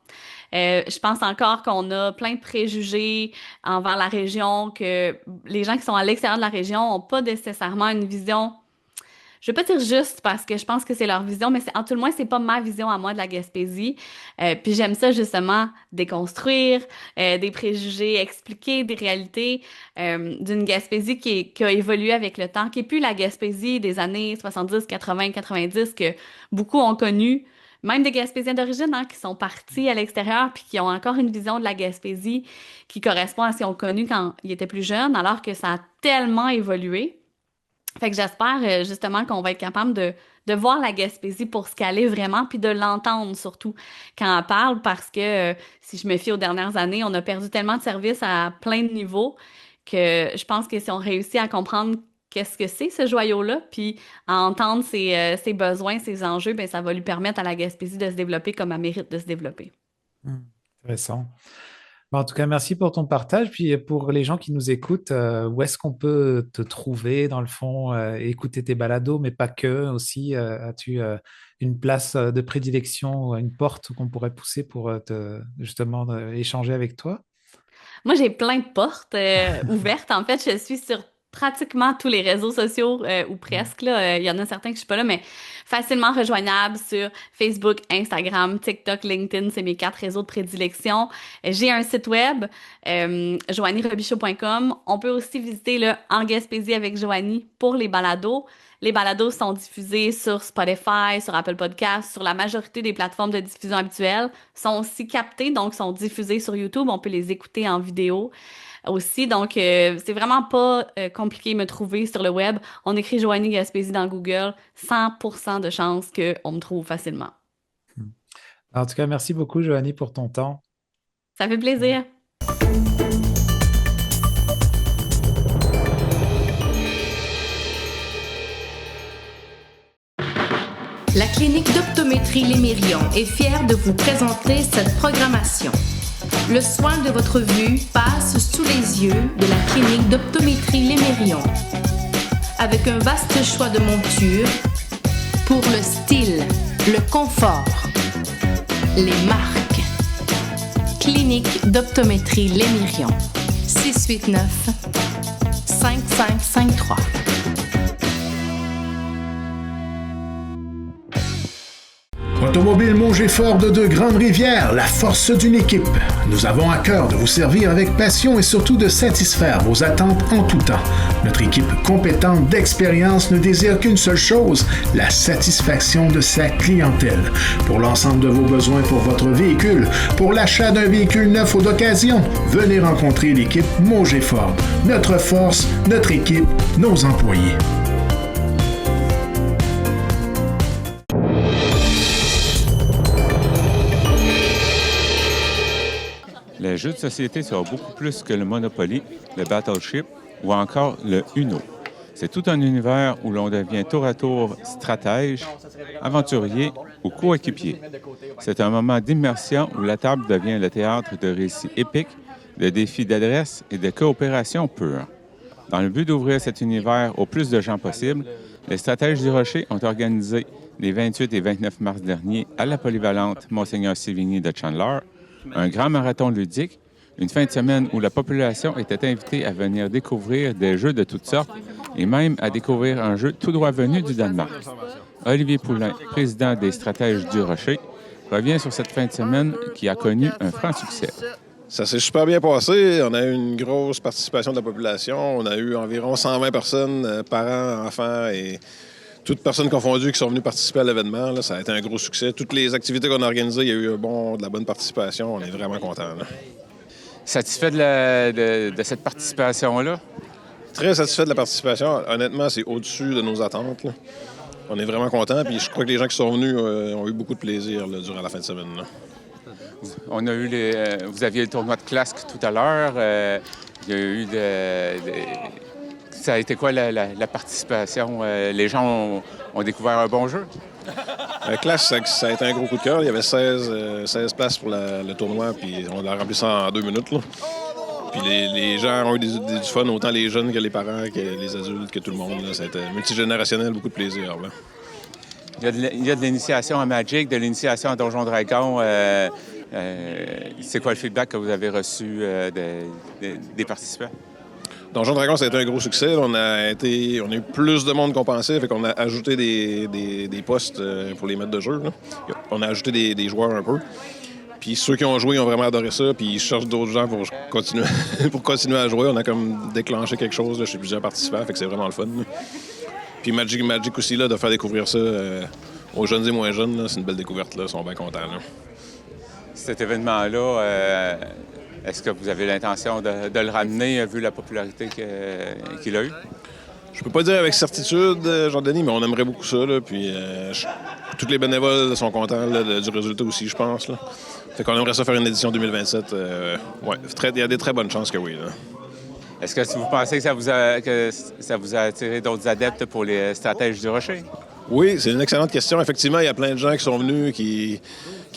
Je pense encore qu'on a plein de préjugés envers la région, que les gens qui sont à l'extérieur de la région n'ont pas nécessairement une vision. Je vais pas dire juste parce que je pense que c'est leur vision, mais en tout le moins, c'est pas ma vision à moi de la Gaspésie. Puis j'aime ça justement déconstruire des préjugés, expliquer des réalités d'une Gaspésie qui a évolué avec le temps, qui est plus la Gaspésie des années 70, 80, 90 que beaucoup ont connu. Même des Gaspésiens d'origine qui sont partis à l'extérieur puis qui ont encore une vision de la Gaspésie qui correspond à ce qu'ils ont connu quand ils étaient plus jeunes, alors que ça a tellement évolué. Fait que j'espère justement qu'on va être capable de voir la Gaspésie pour ce qu'elle est vraiment, puis de l'entendre surtout quand elle parle, parce que si je me fie aux dernières années, on a perdu tellement de services à plein de niveaux que je pense que si on réussit à comprendre qu'est-ce que c'est ce joyau-là, puis à entendre ses besoins, ses enjeux, ben ça va lui permettre à la Gaspésie de se développer comme elle mérite de se développer. Intéressant. En tout cas, merci pour ton partage. Puis pour les gens qui nous écoutent, où est-ce qu'on peut te trouver, dans le fond, écouter tes balados, mais pas que aussi? As-tu une place de prédilection, une porte qu'on pourrait pousser pour justement échanger avec toi? Moi, j'ai plein de portes ouvertes. En fait, je suis sur pratiquement tous les réseaux sociaux ou presque. Là. Il y en a certains que je suis pas là, mais facilement rejoignable sur Facebook, Instagram, TikTok, LinkedIn. C'est mes 4 réseaux de prédilection. J'ai un site web, joannierobichaud.com. On peut aussi visiter le En Gaspésie avec Joanie pour les balados. Les balados sont diffusés sur Spotify, sur Apple Podcasts, sur la majorité des plateformes de diffusion habituelles. Sont aussi captés, donc sont diffusés sur YouTube. On peut les écouter en vidéo aussi. Donc, c'est vraiment pas compliqué de me trouver sur le web. On écrit Joanie Gaspésie dans Google. 100% de chance qu'on me trouve facilement. En tout cas, merci beaucoup, Joanie, pour ton temps. Ça fait plaisir. La clinique d'optométrie Lémérion est fière de vous présenter cette programmation. Le soin de votre vue passe sous les yeux de la clinique d'optométrie Lémérion. Avec un vaste choix de montures pour le style, le confort, les marques. Clinique d'optométrie Lémérion. 689-5553. Automobile Mongey-Ford de Grande-Rivière, la force d'une équipe. Nous avons à cœur de vous servir avec passion et surtout de satisfaire vos attentes en tout temps. Notre équipe compétente d'expérience ne désire qu'une seule chose, la satisfaction de sa clientèle. Pour l'ensemble de vos besoins pour votre véhicule, pour l'achat d'un véhicule neuf ou d'occasion, venez rencontrer l'équipe Mongey-Ford. Notre force, notre équipe, nos employés. Les jeux de société sont beaucoup plus que le Monopoly, le Battleship ou encore le Uno. C'est tout un univers où l'on devient tour à tour stratège, aventurier ou coéquipier. C'est un moment d'immersion où la table devient le théâtre de récits épiques, de défis d'adresse et de coopération pure. Dans le but d'ouvrir cet univers au plus de gens possible, les Stratèges du Rocher ont organisé les 28 et 29 mars dernier à la polyvalente Monseigneur Sévigny de Chandler un grand marathon ludique, une fin de semaine où la population était invitée à venir découvrir des jeux de toutes sortes et même à découvrir un jeu tout droit venu du Danemark. Olivier Poulain, président des Stratèges du Rocher, revient sur cette fin de semaine qui a connu un franc succès. Ça s'est super bien passé. On a eu une grosse participation de la population. On a eu environ 120 personnes, parents, enfants et toutes personnes confondues qui sont venues participer à l'événement. Là. Ça a été un gros succès. Toutes les activités qu'on a organisées, il y a eu de la bonne participation. On est vraiment contents. Là. Satisfait de cette participation-là? Très satisfait de la participation. Honnêtement, c'est au-dessus de nos attentes. Là. On est vraiment contents. Puis je crois que les gens qui sont venus ont eu beaucoup de plaisir là, durant la fin de semaine. Là. On a eu vous aviez le tournoi de Clask tout à l'heure. Il y a eu Ça a été quoi la participation? Les gens ont découvert un bon jeu? Clask, ça a été un gros coup de cœur. Il y avait 16 places pour le tournoi, puis on a rempli ça en 2 minutes. Là. Puis les gens ont eu du fun, autant les jeunes que les parents, que les adultes, que tout le monde. Là. Ça a été multigénérationnel, beaucoup de plaisir. Là. Il y a de l'initiation à Magic, de l'initiation à Donjon Dragon. C'est quoi le feedback que vous avez reçu des participants? Donjon Dragon, ça a été un gros succès. On a eu plus de monde qu'on pensait, fait qu'on a ajouté des postes pour les maîtres de jeu. Là. On a ajouté des joueurs un peu. Puis ceux qui ont joué ont vraiment adoré ça, puis ils cherchent d'autres gens pour continuer à jouer. On a comme déclenché quelque chose là, chez plusieurs participants, fait que c'est vraiment le fun. Là. Puis Magic aussi, là, de faire découvrir ça aux jeunes et moins jeunes, là, c'est une belle découverte. Là. Ils sont bien contents. Là. Cet événement-là, est-ce que vous avez l'intention de le ramener, vu la popularité qu'il a eu? Je peux pas dire avec certitude, Jean-Denis, mais on aimerait beaucoup ça. Là, puis tous les bénévoles sont contents là, du résultat aussi, je pense. Là. Fait qu'on aimerait ça faire une édition 2027. Il y a des très bonnes chances que oui. Là. Est-ce que vous pensez que ça vous a attiré d'autres adeptes pour les stratèges du Rocher? Oui, c'est une excellente question. Effectivement, il y a plein de gens qui sont venus, qui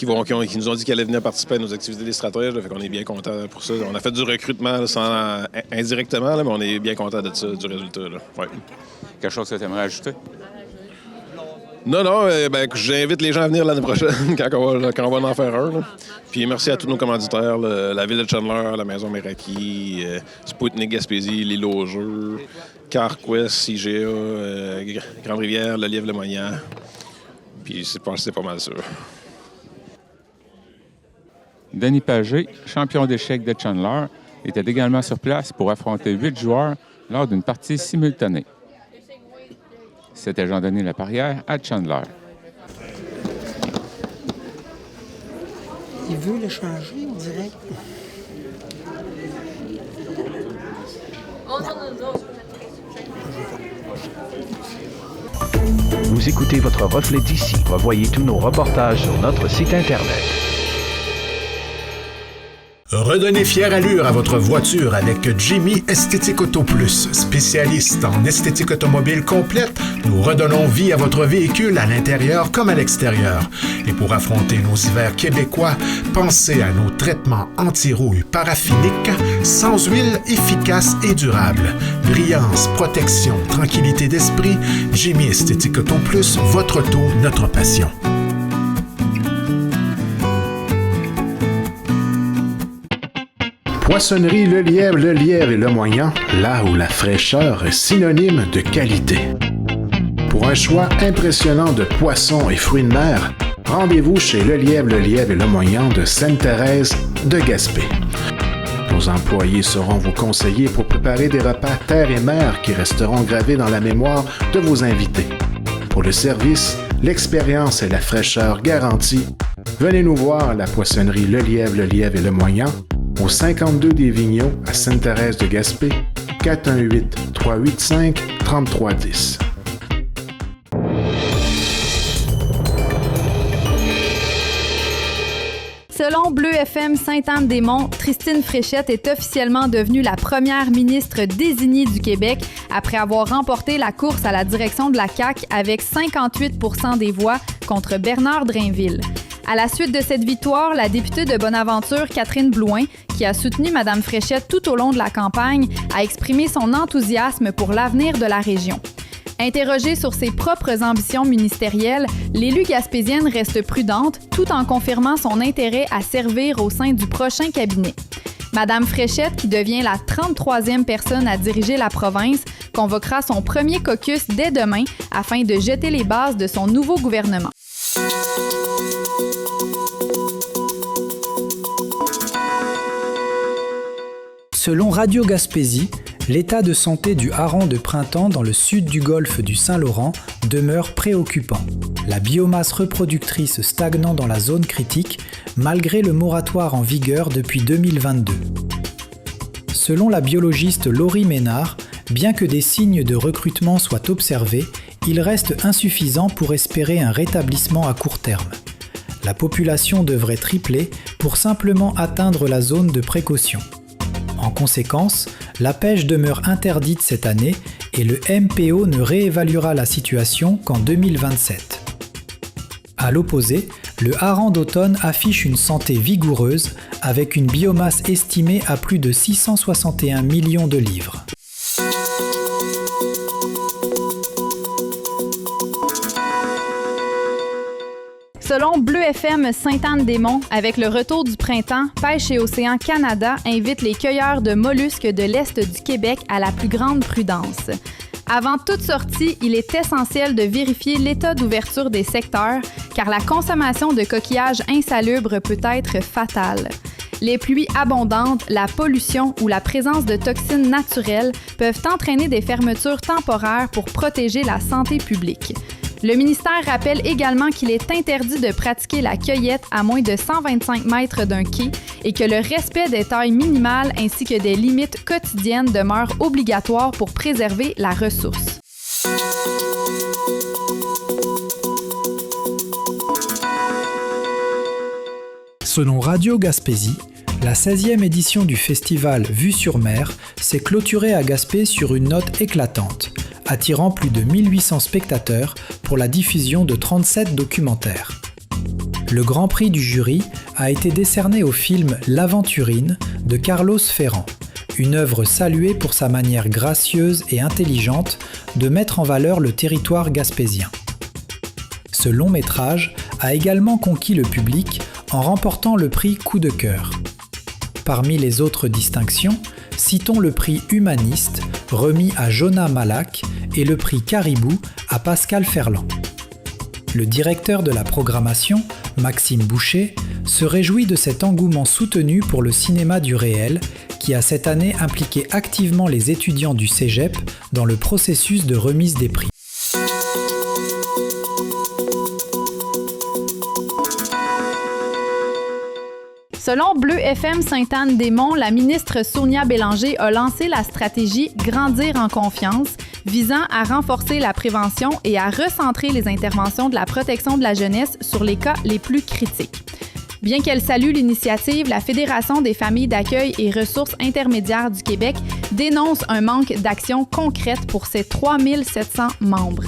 nous ont dit qu'ils allaient venir participer à nos activités des stratèges. Là, fait qu'on est bien contents pour ça. On a fait du recrutement là, indirectement, là, mais on est bien contents de ça, du résultat. Là. Ouais. Quelque chose que tu aimerais ajouter? Non, j'invite les gens à venir l'année prochaine quand on va en faire un. Là. Puis merci à tous nos commanditaires, la Ville de Chandler, la Maison Meraki, Spoutnik Gaspésie, l'Île aux Jeux, CarQuest, IGA, Grande-Rivière, le Lièvre-le-Moyen. Puis c'est pas mal ça. Denis Pagé, champion d'échecs de Chandler, était également sur place pour affronter 8 joueurs lors d'une partie simultanée. C'était Jean-Denis Laparrière à Chandler. Il veut le changer, on dirait. Vous écoutez votre reflet d'ici. Revoyez tous nos reportages sur notre site Internet. Redonnez fière allure à votre voiture avec Jimmy Esthétique Auto Plus. Spécialiste en esthétique automobile complète, nous redonnons vie à votre véhicule à l'intérieur comme à l'extérieur. Et pour affronter nos hivers québécois, pensez à nos traitements anti-rouille paraphiniques, sans huile, efficaces et durables. Brillance, protection, tranquillité d'esprit, Jimmy Esthétique Auto Plus, votre auto, notre passion. Poissonnerie Le Lièvre et Le Moyen, là où la fraîcheur est synonyme de qualité. Pour un choix impressionnant de poissons et fruits de mer, rendez-vous chez Le Lièvre et Le Moyen de Sainte-Thérèse de Gaspé. Nos employés seront vos conseillers pour préparer des repas terre et mer qui resteront gravés dans la mémoire de vos invités. Pour le service, l'expérience et la fraîcheur garantie, venez nous voir à la poissonnerie Le Lièvre et Le Moyen, au 52 des Vigneaux à Sainte-Thérèse de Gaspé, 418-385-3310. Selon Bleu FM Sainte-Anne-des-Monts, Christine Fréchette est officiellement devenue la première ministre désignée du Québec après avoir remporté la course à la direction de la CAQ avec 58% des voix contre Bernard Drainville. À la suite de cette victoire, la députée de Bonaventure, Catherine Blouin, qui a soutenu Mme Fréchette tout au long de la campagne, a exprimé son enthousiasme pour l'avenir de la région. Interrogée sur ses propres ambitions ministérielles, l'élue gaspésienne reste prudente tout en confirmant son intérêt à servir au sein du prochain cabinet. Mme Fréchette, qui devient la 33e personne à diriger la province, convoquera son premier caucus dès demain afin de jeter les bases de son nouveau gouvernement. Selon Radio Gaspésie, l'état de santé du hareng de printemps dans le sud du golfe du Saint-Laurent demeure préoccupant. La biomasse reproductrice stagnant dans la zone critique, malgré le moratoire en vigueur depuis 2022. Selon la biologiste Laurie Ménard, bien que des signes de recrutement soient observés, il reste insuffisant pour espérer un rétablissement à court terme. La population devrait tripler pour simplement atteindre la zone de précaution. En conséquence, la pêche demeure interdite cette année et le MPO ne réévaluera la situation qu'en 2027. À l'opposé, le hareng d'automne affiche une santé vigoureuse avec une biomasse estimée à plus de 661 millions de livres. Selon Bleu FM Sainte-Anne-des-Monts, avec le retour du printemps, Pêche et Océan Canada invite les cueilleurs de mollusques de l'Est du Québec à la plus grande prudence. Avant toute sortie, il est essentiel de vérifier l'état d'ouverture des secteurs, car la consommation de coquillages insalubres peut être fatale. Les pluies abondantes, la pollution ou la présence de toxines naturelles peuvent entraîner des fermetures temporaires pour protéger la santé publique. Le ministère rappelle également qu'il est interdit de pratiquer la cueillette à moins de 125 mètres d'un quai et que le respect des tailles minimales ainsi que des limites quotidiennes demeure obligatoire pour préserver la ressource. Selon Radio Gaspésie, la 16e édition du festival Vue sur mer s'est clôturée à Gaspé sur une note éclatante, attirant plus de 1800 spectateurs pour la diffusion de 37 documentaires. Le grand prix du jury a été décerné au film L'Aventurine de Carlos Ferrand, une œuvre saluée pour sa manière gracieuse et intelligente de mettre en valeur le territoire gaspésien. Ce long métrage a également conquis le public en remportant le prix Coup de cœur. Parmi les autres distinctions, citons le prix Humaniste, remis à Jonah Malak, et le prix Caribou à Pascal Ferland. Le directeur de la programmation, Maxime Boucher, se réjouit de cet engouement soutenu pour le cinéma du réel, qui a cette année impliqué activement les étudiants du Cégep dans le processus de remise des prix. Selon Bleu FM Sainte-Anne-des-Monts, la ministre Sonia Bélanger a lancé la stratégie « Grandir en confiance » visant à renforcer la prévention et à recentrer les interventions de la protection de la jeunesse sur les cas les plus critiques. Bien qu'elle salue l'initiative, la Fédération des familles d'accueil et ressources intermédiaires du Québec dénonce un manque d'action concrète pour ses 3700 membres.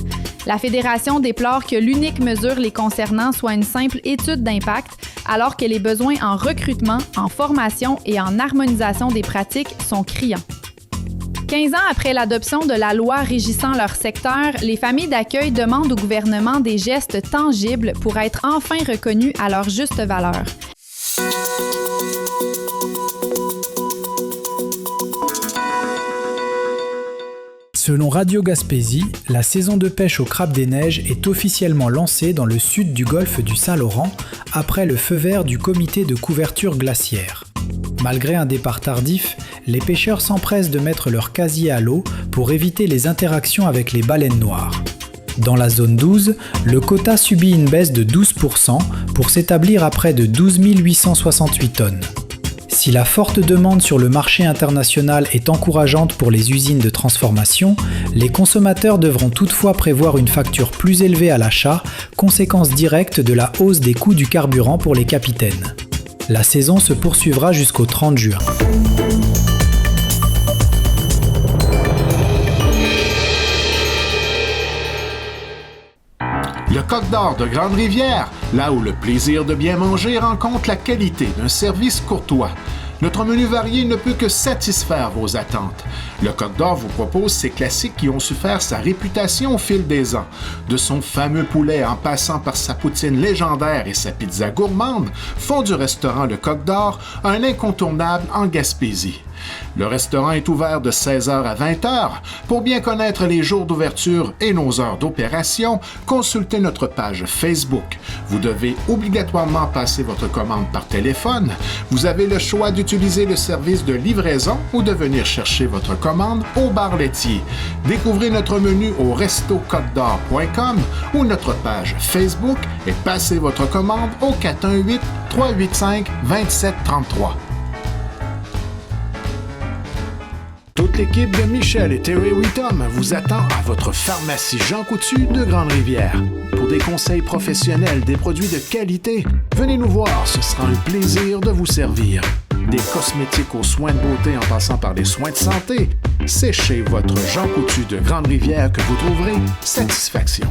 La Fédération déplore que l'unique mesure les concernant soit une simple étude d'impact, alors que les besoins en recrutement, en formation et en harmonisation des pratiques sont criants. 15 ans après l'adoption de la loi régissant leur secteur, les familles d'accueil demandent au gouvernement des gestes tangibles pour être enfin reconnus à leur juste valeur. Selon Radio Gaspésie, la saison de pêche au crabe des neiges est officiellement lancée dans le sud du golfe du Saint-Laurent après le feu vert du comité de couverture glaciaire. Malgré un départ tardif, les pêcheurs s'empressent de mettre leur casier à l'eau pour éviter les interactions avec les baleines noires. Dans la zone 12, le quota subit une baisse de 12% pour s'établir à près de 12 868 tonnes. Si la forte demande sur le marché international est encourageante pour les usines de transformation, les consommateurs devront toutefois prévoir une facture plus élevée à l'achat, conséquence directe de la hausse des coûts du carburant pour les capitaines. La saison se poursuivra jusqu'au 30 juin. Le Coq d'Or de Grande-Rivière, là où le plaisir de bien manger rencontre la qualité d'un service courtois. Notre menu varié ne peut que satisfaire vos attentes. Le Coq d'Or vous propose ses classiques qui ont su faire sa réputation au fil des ans. De son fameux poulet en passant par sa poutine légendaire et sa pizza gourmande, font du restaurant Le Coq d'Or un incontournable en Gaspésie. Le restaurant est ouvert de 16h à 20h. Pour bien connaître les jours d'ouverture et nos heures d'opération, consultez notre page Facebook. Vous devez obligatoirement passer votre commande par téléphone. Vous avez le choix d'utiliser le service de livraison ou de venir chercher votre commande au bar laitier. Découvrez notre menu au restocotedor.com ou notre page Facebook et passez votre commande au 418-385-2733. Toute l'équipe de Michel et Terry Whittom vous attend à votre pharmacie Jean Coutu de Grande-Rivière. Pour des conseils professionnels, des produits de qualité, venez nous voir, ce sera un plaisir de vous servir. Des cosmétiques aux soins de beauté en passant par les soins de santé, c'est chez votre Jean Coutu de Grande-Rivière que vous trouverez satisfaction.